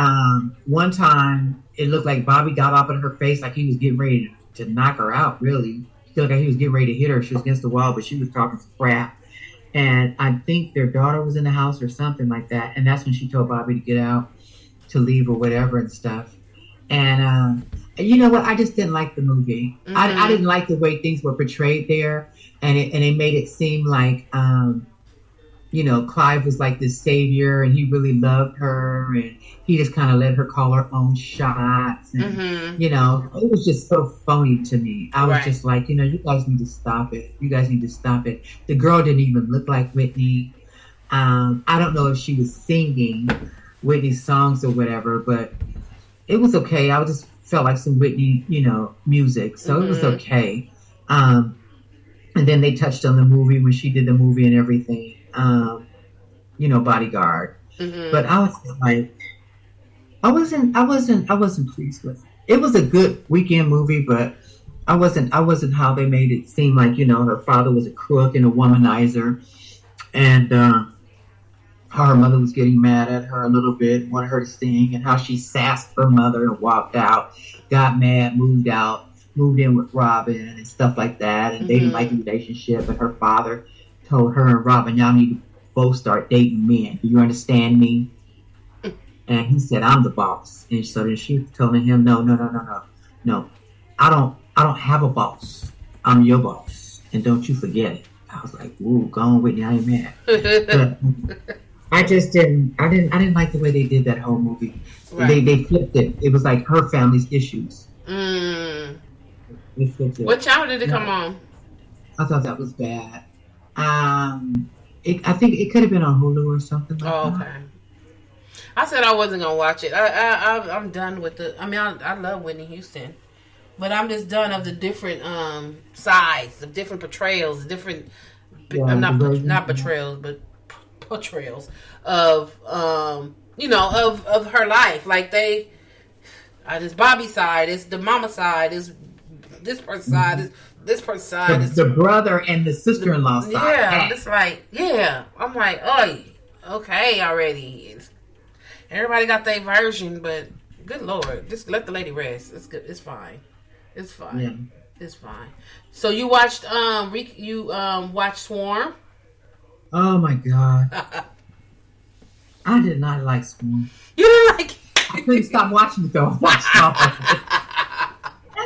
one time, it looked like Bobby got up in her face like he was getting ready to knock her out, really. He looked like he was getting ready to hit her. She was against the wall, but she was talking some crap. And I think their daughter was in the house or something like that. And that's when she told Bobby to get out, to leave or whatever and stuff. And you know what? I just didn't like the movie. Mm-hmm. I didn't like the way things were portrayed there. And it made it seem like, Clive was like this savior and he really loved her and he just kind of let her call her own shots. And, it was just so phony to me. I was just like, you guys need to stop it. You guys need to stop it. The girl didn't even look like Whitney. I don't know if she was singing Whitney's songs or whatever, but it was okay. I just felt like some Whitney, music. So it was okay. And then they touched on the movie when she did the movie and everything. Bodyguard. But I was like, I wasn't pleased with it. It was a good weekend movie, but I wasn't how they made it seem like, her father was a crook and a womanizer. And how her mother was getting mad at her a little bit, wanted her to sing, and how she sassed her mother and walked out, got mad, moved in with Robin and stuff like that. And they didn't like the relationship. And her father told her and Robin, y'all need to both start dating men. Do you understand me? And he said, I'm the boss. And so then she told him, no. I don't have a boss. I'm your boss. And don't you forget it. I was like, ooh, go on, Whitney, I ain't mad. But I didn't like the way they did that whole movie. Right. They flipped it. It was like her family's issues. They flipped it. What channel did it come on? I thought that was bad. I think it could have been on Hulu or something like that. Okay. I said I wasn't gonna watch it. I'm done with the. I mean, I love Whitney Houston, but I'm just done of the different sides, the different portrayals, different. I'm not betrayals, but portrayals of of her life. Like this Bobby side, it's the mama side, it's this person's side, it's this person's side, it's the brother and the sister-in-law side. Yeah, it's like I'm like, oh, okay, already. Everybody got their version, but good Lord, just let the lady rest. It's good. It's fine. It's fine. Yeah. It's fine. So you watched watched Swarm? Oh my God. I did not like Swarm. You didn't like it? I couldn't stop watching it though. That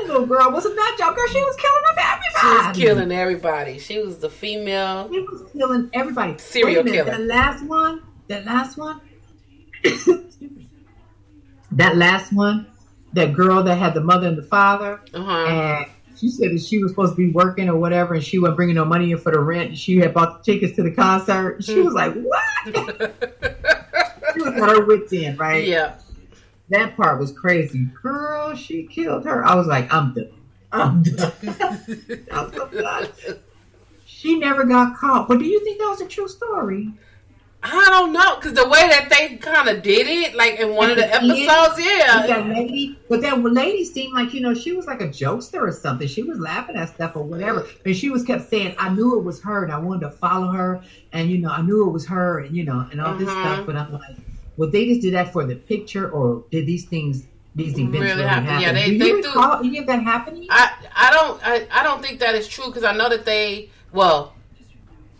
little girl was a nut job. Girl, she was killing everybody. She was killing everybody. She was the female. She was killing everybody. Serial killer. That last one. That last one, that girl that had the mother and the father, and she said that she was supposed to be working or whatever, and she wasn't bringing no money in for the rent, and she had bought the tickets to the concert. She was like, what? She was at her wit's end, right? Yeah. That part was crazy. Girl, she killed her. I was like, I'm done. I was so done. She never got caught. But do you think that was a true story? I don't know, because the way that they kind of did it, like in one of the episodes, But that lady seemed like, she was like a jokester or something. She was laughing at stuff or whatever. And she was kept saying, I knew it was her, and I wanted to follow her, and, I knew it was her, and, and all this stuff. But I'm like, well, they just did that for the picture, or did these events really happen? Yeah, do you recall any of that happening? I don't think that is true, because I know that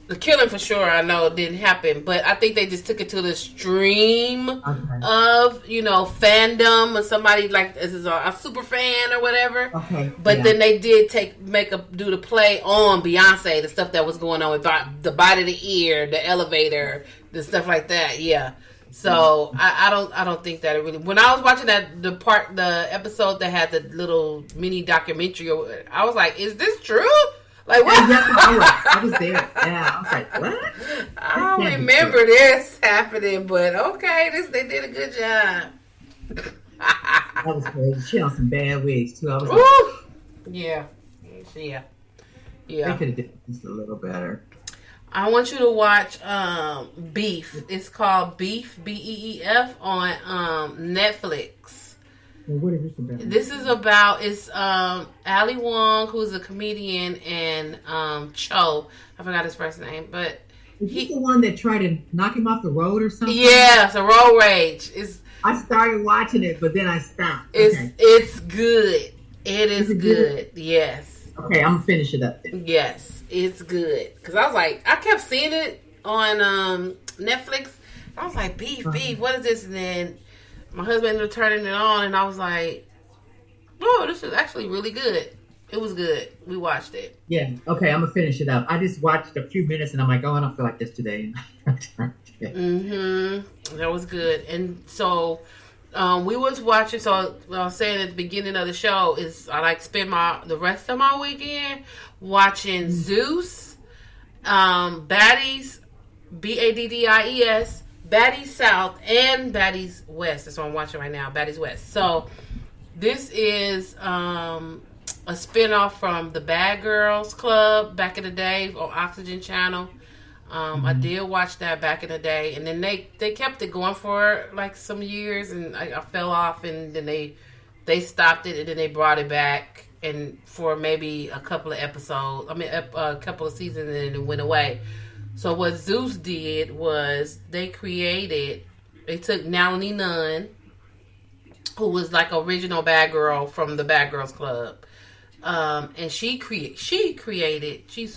the killing for sure, I know it didn't happen, but I think they just took it to the extreme of, fandom, or somebody like is a super fan or whatever. Okay. But then they did do the play on Beyonce, the stuff that was going on with the bite of the ear, the elevator, the stuff like that. Yeah. So I don't think that it really. When I was watching the episode that had the little mini documentary, I was like, is this true? Like what? I was there. Yeah, I was like, what? I don't remember this happening, but okay, they did a good job. That was crazy. She on some bad wigs too. I was like, yeah. They could have done this a little better. I want you to watch Beef. It's called Beef, BEEF, on Netflix. Well, what is this about? This is about Ali Wong, who's a comedian, and Cho. I forgot his first name, but is he the one that tried to knock him off the road or something? Yeah, it's a road rage. I started watching it, but then I stopped. It's good. It is good. Yes. Okay, I'm gonna finish it up then. Yes, it's good. Because I was like, I kept seeing it on Netflix. I was like, Beef, what is this? And then my husband ended up turning it on, and I was like, oh, this is actually really good. It was good. We watched it. Yeah. Okay, I'm going to finish it up. I just watched a few minutes, and I'm like, oh, I don't feel like this today. That was good. And so we was watching, so what I was saying at the beginning of the show is I like spend the rest of my weekend watching Zeus, Baddies, Baddies, Baddies South, and Baddies West. That's what I'm watching right now, Baddies West. So this is a spinoff from the Bad Girls Club back in the day on Oxygen Channel. I did watch that back in the day, and then they kept it going for like some years, and I fell off, and then they stopped it, and then they brought it back, and for maybe a couple of episodes, a couple of seasons, and then it went away. So what Zeus did was they took Nalini Nunn, who was like original bad girl from the Bad Girls Club, and she's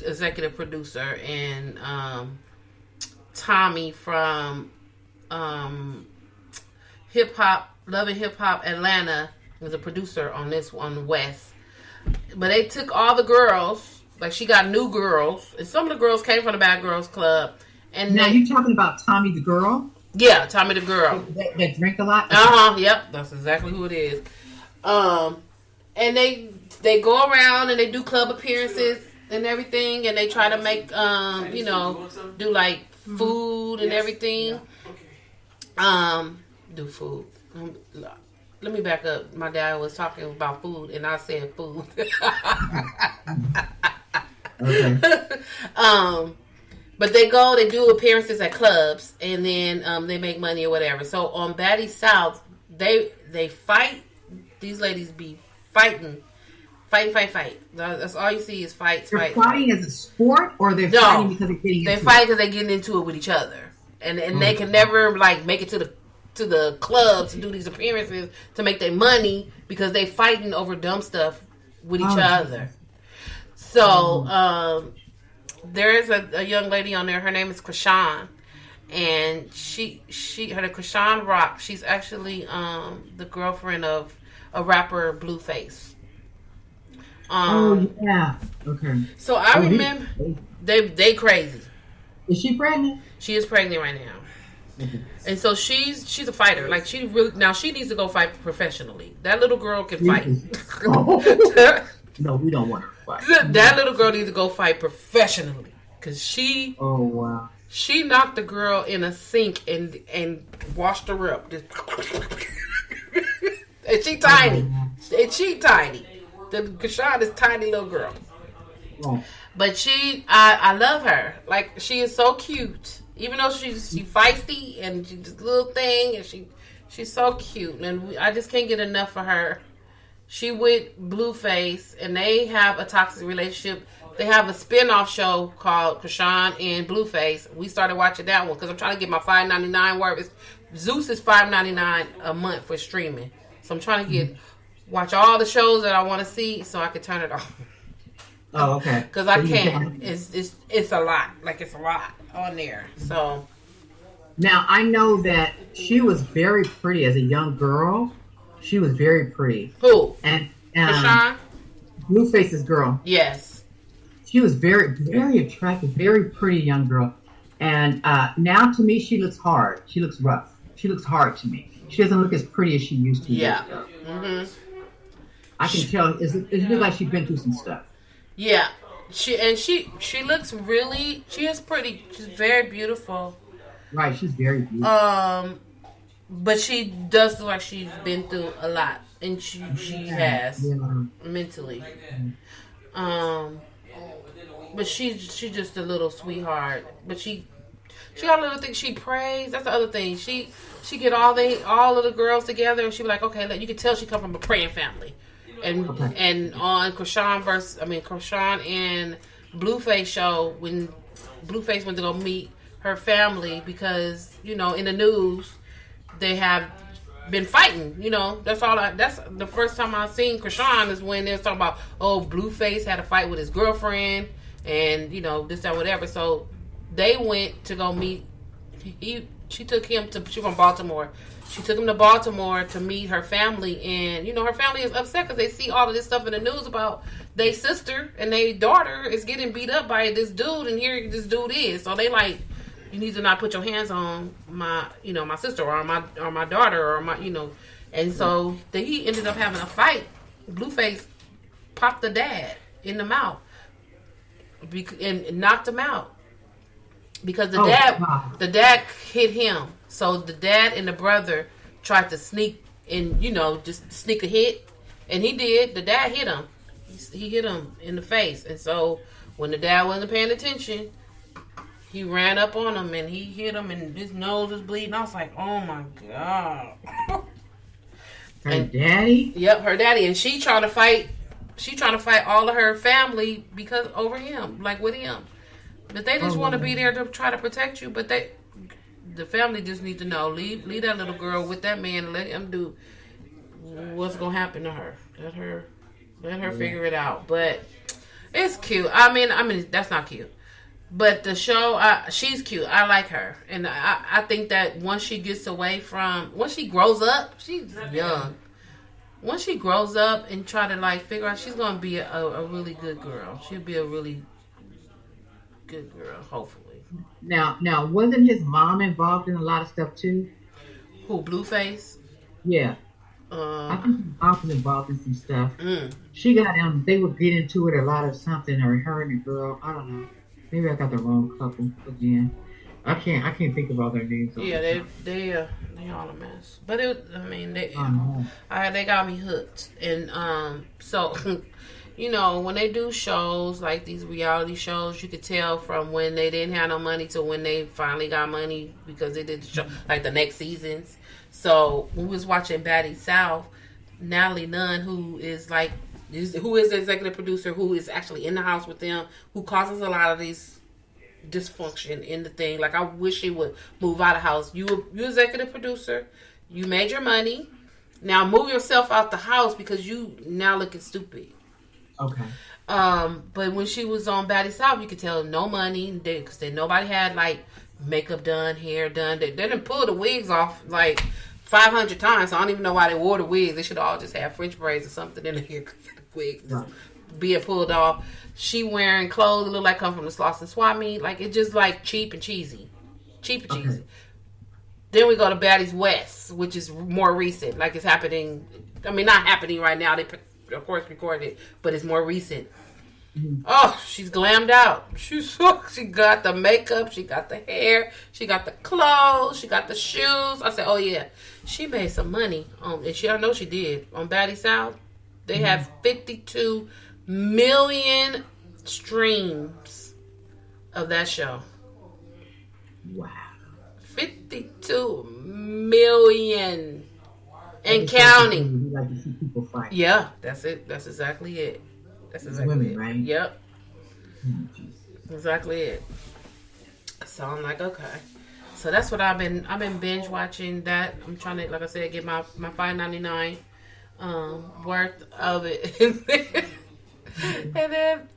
executive producer, and Tommy from Hip Hop, Love and Hip Hop Atlanta was a producer on this on West. But they took all the girls, like she got new girls, and some of the girls came from the Bad Girls Club. And now you talking about Tommy the girl? Yeah, Tommy the girl. That drink a lot? Yep, that's exactly who it is. And they go around and they do club appearances and everything, and they try to make do like food and everything. Do food. Let me back up. My dad was talking about food, and I said food. Okay. But they do appearances at clubs, and then they make money or whatever. So on Batty South, they fight. These ladies be fighting. That's all you see is fights. They're fighting as a sport, or they're fighting because they're fighting because they're getting into it with each other, and they can never like make it to the clubs to do these appearances to make their money because they fighting over dumb stuff with each other. So there is a young lady on there. Her name is Krishan, and her Krishan Rock. She's actually the girlfriend of a rapper Blueface. Yeah. Okay. So I remember they crazy. Is she pregnant? She is pregnant right now. Mm-hmm. And so she's a fighter. Like she needs to go fight professionally. That little girl can fight. No, we don't want her to fight. That little girl needs to go fight professionally because she. Oh wow. She knocked the girl in a sink and washed her up. And she tiny. And she tiny. The Krishan is tiny little girl. Oh. But I love her. Like, she is so cute. Even though she's feisty and she's this little thing, and she's so cute. And I just can't get enough of her. She with Blueface, and they have a toxic relationship. They have a spin-off show called Krishan and Blueface. We started watching that one because I'm trying to get my $5.99 worth. Zeus is $5.99 a month for streaming. So I'm trying to watch all the shows that I want to see so I can turn it off. Oh, okay. Because I can't. It's a lot. Like, it's a lot on there. So. Now, I know that she was very pretty as a young girl. She was very pretty. Who? And Krishan? Blueface's girl. Yes. She was very, very attractive, very pretty young girl. And now to me, she looks hard. She looks rough. She looks hard to me. She doesn't look as pretty as she used to. Yeah. Mm-hmm. I can tell. It looks like she's been through some stuff. Yeah. She looks really. She is pretty. She's very beautiful. Right. She's very beautiful. But she does look like she's been through a lot, and she has mentally. But she's just a little sweetheart. But she got a little thing. She prays. That's the other thing. She get all of the girls together, and she be like, okay, you can tell she come from a praying family. And on Krishan and Blueface show, when Blueface went to go meet her family, because in the news they have been fighting. That's the first time I've seen Krishan is when they're talking about, Blueface had a fight with his girlfriend, and this, that, whatever. So they went to go meet. She took him to. She's from Baltimore. She took him to Baltimore to meet her family, and her family is upset because they see all of this stuff in the news about their sister and their daughter is getting beat up by this dude, and here this dude is. So they like, you need to not put your hands on my sister or my daughter or my. And so he ended up having a fight. Blueface popped the dad in the mouth and knocked him out. Because the dad hit him. So the dad and the brother tried to sneak and, just sneak a hit. And he did. The dad hit him. He hit him in the face. And so when the dad wasn't paying attention, he ran up on him and he hit him and his nose was bleeding. I was like, oh my God. Her daddy? Yep, her daddy. And she trying to fight all of her family because over him, like with him. But they just want to be there to try to protect you. But the family just need to know, leave that little girl with that man and let him do what's gonna happen to her. Let her figure it out. But it's cute. I mean, that's not cute. But the show, she's cute. I like her, and I think that once she grows up, she's young. Once she grows up and try to like figure out, she's gonna be a really good girl. She'll be a really good girl, hopefully. Now, wasn't his mom involved in a lot of stuff too? Who, Blueface? Yeah. I think his mom was involved in some stuff. Mm. She got they would get into it a lot of something, or her and the girl. I don't know. Maybe I got the wrong couple again. I can't think of all their names. Yeah, they all a mess. But they got me hooked, and so you know, when they do shows like these reality shows, you could tell from when they didn't have no money to when they finally got money because they did the show like the next seasons. So when we was watching Batty South, Natalie Nunn, who is the executive producer, who is actually in the house with them, who causes a lot of these dysfunction in the thing. Like, I wish she would move out of the house. You executive producer, you made your money. Now move yourself out the house because you now looking stupid. Okay. But when she was on Batty South, you could tell no money because nobody had like makeup done, hair done. They didn't pull the wigs off like 500 times. So I don't even know why they wore the wigs. They should all just have French braids or something in the hair because the wigs being pulled off. She wearing clothes that look like come from the Sloss and Swap meet. Like, it's just like cheap and cheesy. Okay. Then we go to Baddies West, which is more recent. Like, it's happening. I mean, not happening right now. They, of course, recorded it, but it's more recent. Mm-hmm. Oh, she's glammed out. She got the makeup. She got the hair. She got the clothes. She got the shoes. I said, oh, yeah. She made some money. And I know she did. On Batty South, they have 52 million streams of that show. Wow. 52 million. And counting. You like to see people fight. Yeah, that's it. That's exactly it. That's exactly women, it. right? Yep. Exactly it. So I'm like, okay. So that's what I've been binge watching that. I'm trying to, like I said, get my $5.99 worth of it. And then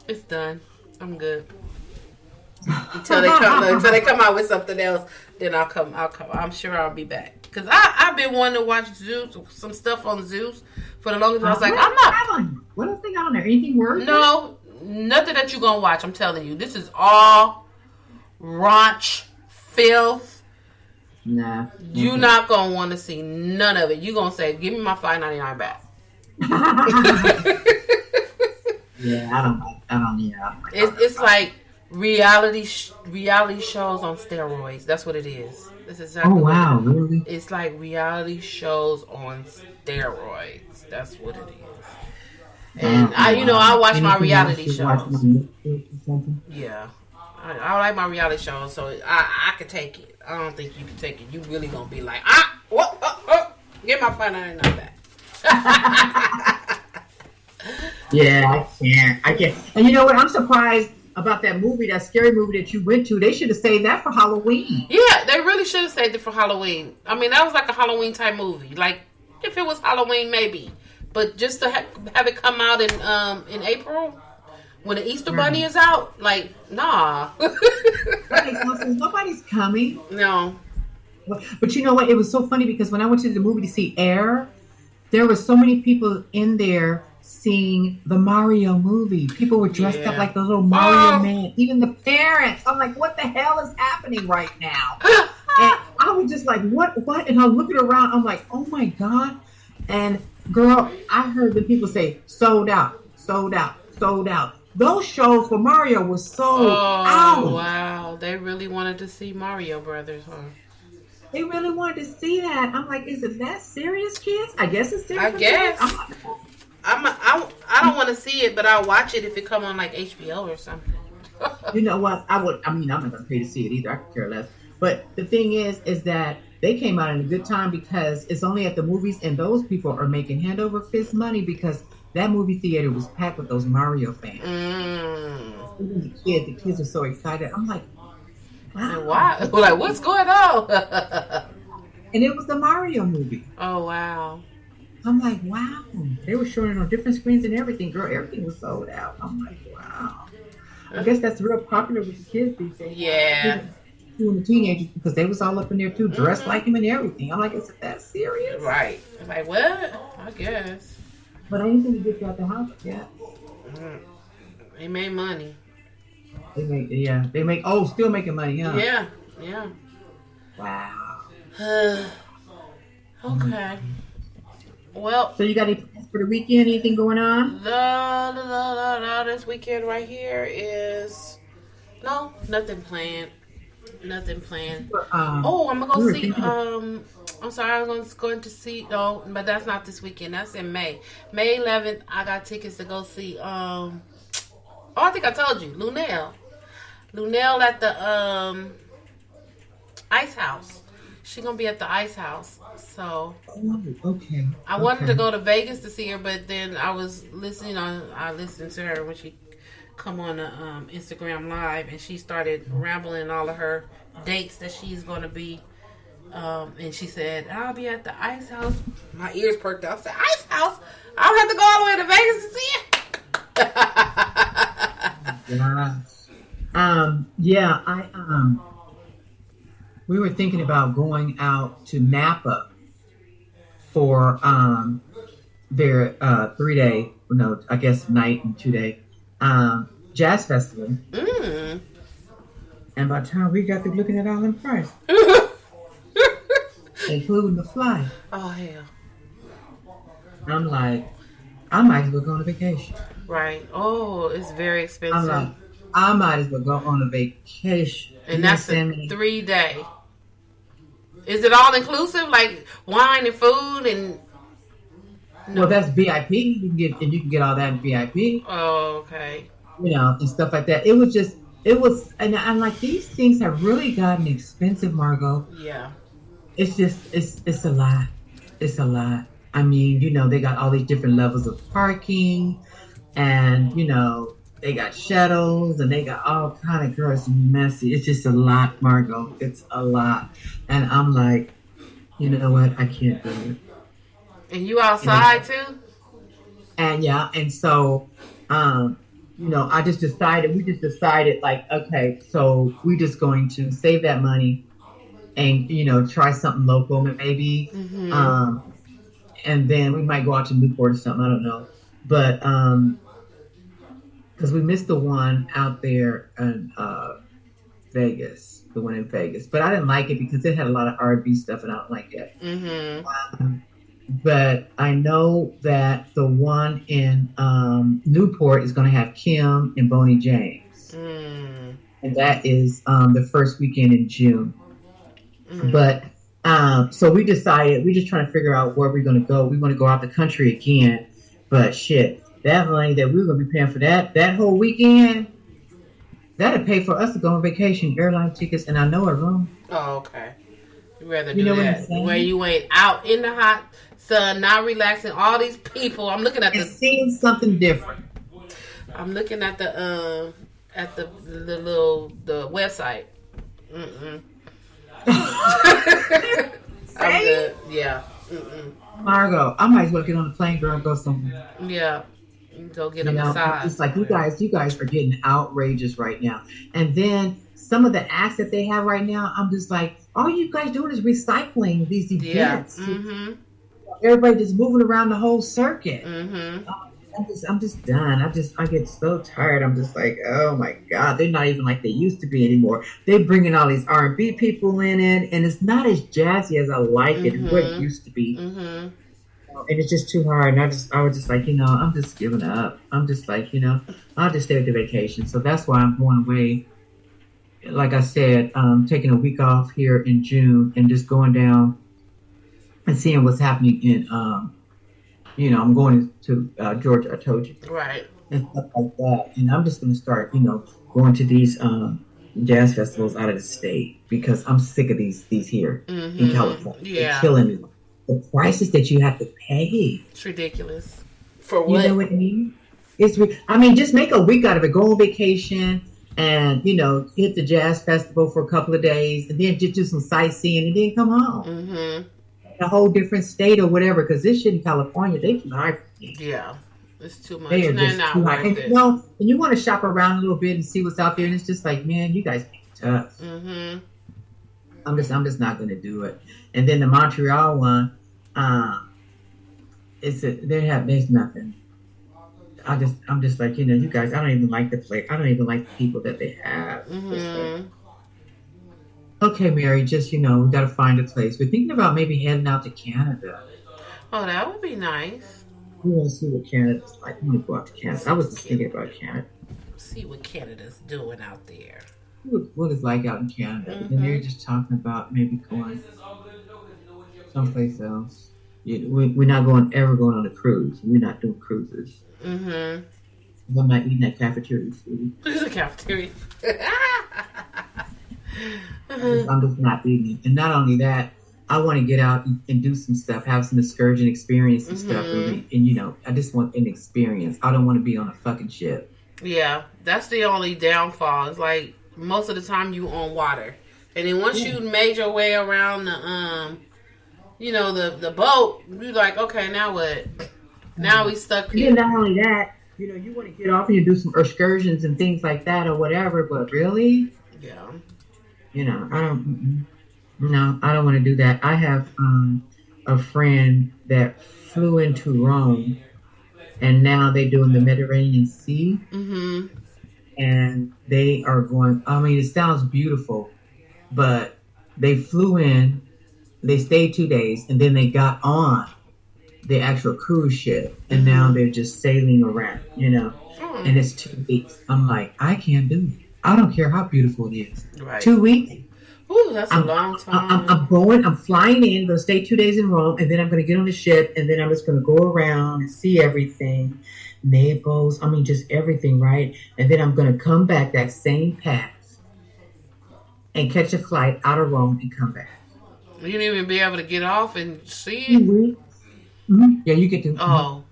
it's done. I'm good. Until they come out with something else, then I'll come. I'm sure I'll be back. Because I've been wanting to watch Zeus, some stuff on Zeus for the longest time. I was like, I'm not. What else they got on there? Anything worth it? No, nothing that you're going to watch. I'm telling you. This is all raunch, filth. Nah. You're not going to want to see none of it. You're going to say, give me my $5.99 back. Yeah, I don't. It's like reality shows on steroids. That's what it is. That's exactly. Oh wow, really? It's like reality shows on steroids. That's what it is. And I watch my reality shows. Yeah, I like my reality shows, so I could take it. I don't think you can take it. You really gonna be like, get my $5.99 back. Yeah, I can't. And you know what? I'm surprised about that movie, that scary movie that you went to. They should have saved that for Halloween. Yeah, they really should have saved it for Halloween. I mean, that was like a Halloween type movie. Like, if it was Halloween, maybe. But just to have it come out in April, when the Easter Bunny is out, like, nah. Nobody's coming. No. But you know what? It was so funny because when I went to the movie to see Air, there were so many people in there seeing the Mario movie. People were dressed up like the little Mario man. Even the parents. I'm like, what the hell is happening right now? And I was just like, what? And I'm looking around. I'm like, oh my God. And girl, I heard the people say, sold out, sold out, sold out. Those shows for Mario were sold out. Oh, wow. They really wanted to see Mario Brothers, huh? They really wanted to see that. I'm like, is it that serious, kids? I guess it's serious. I guess. I don't want to see it, but I'll watch it if it come on like HBO or something. You know what? I'm not going to pay to see it either. I could care less. But the thing is that they came out in a good time because it's only at the movies, and those people are making hand over fist money because that movie theater was packed with those Mario fans. The kids are so excited. I'm like, wow. Why? Like, what's going on? And it was the Mario movie. Oh, wow. I'm like, wow. They were showing it on different screens and everything. Girl, everything was sold out. I'm like, wow. I guess that's real popular with the kids these days. Yeah. Even the teenagers, because they was all up in there too, dressed Mm-hmm. like him and everything. I'm like, is it that serious? Right. I'm like, what? I guess. But I didn't think to get you out the house yet. They made money. They make, still making money, huh? Yeah. Yeah. Wow. Okay. Well, So you got any plans for the weekend? Anything going on? this weekend right here is nothing planned. Nothing planned. I'm gonna go see. I'm sorry, I was going to see. No, but that's not this weekend. That's in May. May 11th. I got tickets to go see. I think I told you, Lunel at the Ice House. She gonna be at the Ice House. So Okay. I wanted to go to Vegas to see her, but then I was listening I listened to her when she come on Instagram Live, and she started rambling all of her dates that she's going to be. And she said, I'll be at the Ice House. My ears perked up. I said, Ice House? I don't have to go all the way to Vegas to see it. We were thinking about going out to Napa for their 3-day, I guess night and 2-day jazz festival. And by the time we got to looking at all them prices, including the flight, oh hell! I'm like, I might as well go on a vacation. Right. Oh, it's very expensive. I'm like, I might as well go on a vacation. And that's a 3-day. Is it all inclusive, like wine and food and? No. Well, that's VIP. You can get all that in VIP. Oh, okay. And stuff like that. It was, and I'm like, these things have really gotten expensive, Margot. Yeah. It's a lot. It's a lot. I mean, they got all these different levels of parking, and they got shuttles, and they got all kind of girls. Messy. It's just a lot, Margot. It's a lot, and I'm like, you know what? I can't do it. And you outside too? And so, we just decided like, okay, so we're just going to save that money and, try something local maybe. Mm-hmm. And then we might go out to Newport or something. I don't know. But, because we missed the one out there in Vegas, the one in Vegas. But I didn't like it because it had a lot of R&B stuff and I don't like that. Mm-hmm. But I know that the one in Newport is going to have Kim and Boney James. And that is the first weekend in June. But so we decided, we're just trying to figure out where we're going to go. We want to go out the country again. But shit, that money that we were going to be paying for that whole weekend, that'd pay for us to go on vacation, airline tickets, and I know a room. Oh, okay. You'd rather do that where you ain't out in the hot sun, not relaxing. All these people. I'm looking at seeing something different. I'm looking at the little website. I'm good. Yeah. Margot, I might as well get on the plane, girl, and go somewhere. Yeah. Go get a massage. It's like you guys are getting outrageous right now. And then some of the acts that they have right now, I'm just like, all you guys doing is recycling these events. Yeah. Mm-hmm. Everybody just moving around the whole circuit. Mm-hmm. I'm just done. I get so tired. I'm just like, oh my God, they're not even like they used to be anymore. They're bringing all these R&B people in it, and it's not as jazzy as I like it, what it used to be. Mm-hmm. And it's just too hard. And I was just like, I'm just giving up. I'm just like, I'll just stay with the vacation. So that's why I'm going away. Like I said, taking a week off here in June and just going down and seeing what's happening in, I'm going to Georgia, I told you. Right. And stuff like that. And I'm just going to start, going to these jazz festivals out of the state because I'm sick of these here in California. Yeah. They're killing me. The prices that you have to pay. It's ridiculous. For what? You know what I mean? Just make a week out of it. Go on vacation and, hit the jazz festival for a couple of days and then just do some sightseeing and then come home. Mm-hmm. A whole different state or whatever, because this shit in California, they can hire for me. Yeah. It's too much. They are They're just not too high. worth And it. you know, and you want to shop around a little bit and see what's out there, and it's just like, man, you guys make it tough. Mm-hmm. I'm just not gonna do it. And then the Montreal one, there's nothing. I'm just like, you know, you guys, I don't even like the place. I don't even like the people that they have. Mm-hmm. Okay, Mary, just, you know, we got to find a place. We're thinking about maybe heading out to Canada. Oh, that would be nice. We want to see what Canada's like. We want to go out to Canada. I was just thinking about Canada. See what Canada's doing out there. What it's like out in Canada. Mm-hmm. And they're just talking about maybe going someplace else. We're not ever going on a cruise. We're not doing cruises. Mm-hmm. I'm not eating that cafeteria food. There's a cafeteria. I'm just not eating it. And not only that, I want to get out and do some stuff, have some excursion experience and stuff. And, you know, I just want an experience. I don't want to be on a fucking ship. Yeah, that's the only downfall. It's like most of the time you on water. And then once you made your way around the, you know, the boat, you're like, okay, now what? Now we stuck here. Yeah, not only that, you know, you want to get off and you do some excursions and things like that or whatever, but really? Yeah. You know, I don't want to do that. I have a friend that flew into Rome, and now they're doing the Mediterranean Sea. Mm-hmm. And they are going, I mean, it sounds beautiful, but they flew in, they stayed 2 days, and then they got on the actual cruise ship, and now they're just sailing around, you know, and it's 2 weeks. I'm like, I can't do it. I don't care how beautiful it is. Right. 2 weeks. Ooh, that's a long time. I'm flying in, going to stay 2 days in Rome, and then I'm going to get on the ship, and then I'm just going to go around and see everything. Naples, I mean, just everything, right? And then I'm going to come back that same path and catch a flight out of Rome and come back. You didn't even be able to get off and see 2 it? weeks. Mm-hmm. Yeah, you get to. Oh.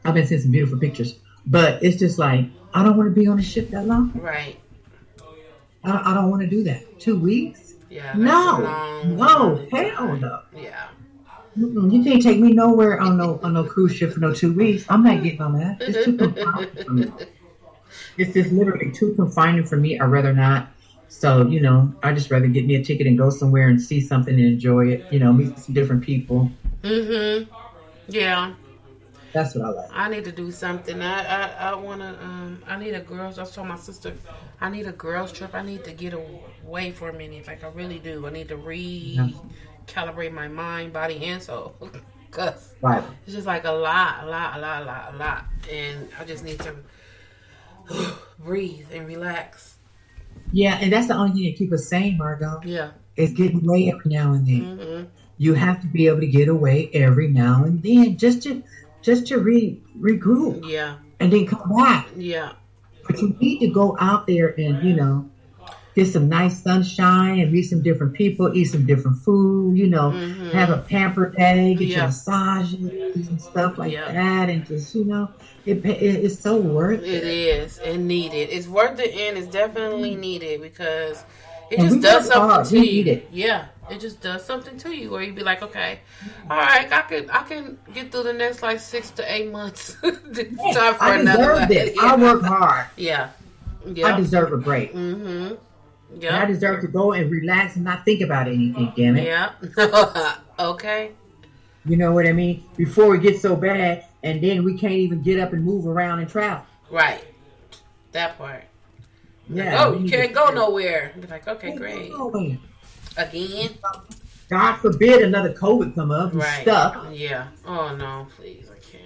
I've been seeing some beautiful pictures, but it's just like, I don't want to be on the ship that long. Right. I don't want to do that. 2 weeks? Yeah. No, hell no. Yeah. You can't take me nowhere on no cruise ship for no 2 weeks. I'm not getting on that. It's too confining for me. It's just literally too confining for me. I'd rather not. So, you know, I just rather get me a ticket and go somewhere and see something and enjoy it. You know, meet some different people. Mm-hmm. Yeah. That's what I like. I need to do something. I want to, I need a girls, I was telling my sister, I need a girls trip. I need to get away for a minute. Like, I really do. I need to recalibrate my mind, body, and soul. Because it's just like a lot. And I just need to breathe and relax. Yeah, and that's the only thing that keeps us sane, Margot. Yeah. Is getting away every now and then. Mm-hmm. You have to be able to get away every now and then just to regroup. Yeah. And then come back. Yeah. But you need to go out there and, you know, get some nice sunshine and meet some different people, eat some different food, you know, have a pamper day, get your massages and stuff like that. And just, you know, it's so worth it. It is. And needed. It's worth it, and it's definitely needed because it just does something to you. Yeah. It just does something to you where you be like, okay, all right, I can get through the next like 6 to 8 months. Time for I deserve this. Yeah. I work hard. Yeah. I deserve a break. Mm-hmm. Yeah. I deserve to go and relax and not think about anything, damn it. Yeah. Okay. You know what I mean? Before it gets so bad, and then we can't even get up and move around and travel. Right. That part. Yeah. Oh, you can't go nowhere. Be like, okay, great. Again? God forbid another COVID come up and stuck. Yeah. Oh, no, please. I can't.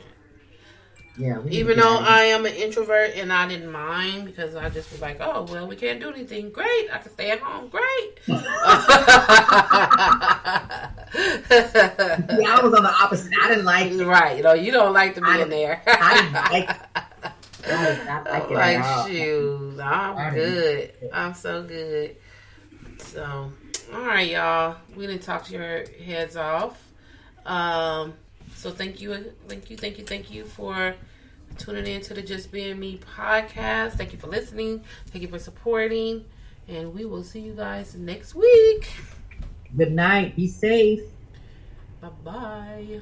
Yeah. Even though I am an introvert and I didn't mind because I just was like, oh, well, we can't do anything. Great. I can stay at home. Great. Yeah, I was on the opposite. I didn't like it. Right. You know, you don't like to be in there. I didn't like it. I did not like it at all. Shoes. I'm good. I'm so good. So... All right, y'all. We didn't talk your heads off. So thank you for tuning in to the Just Being Me podcast. Thank you for listening. Thank you for supporting. And we will see you guys next week. Good night. Be safe. Bye-bye.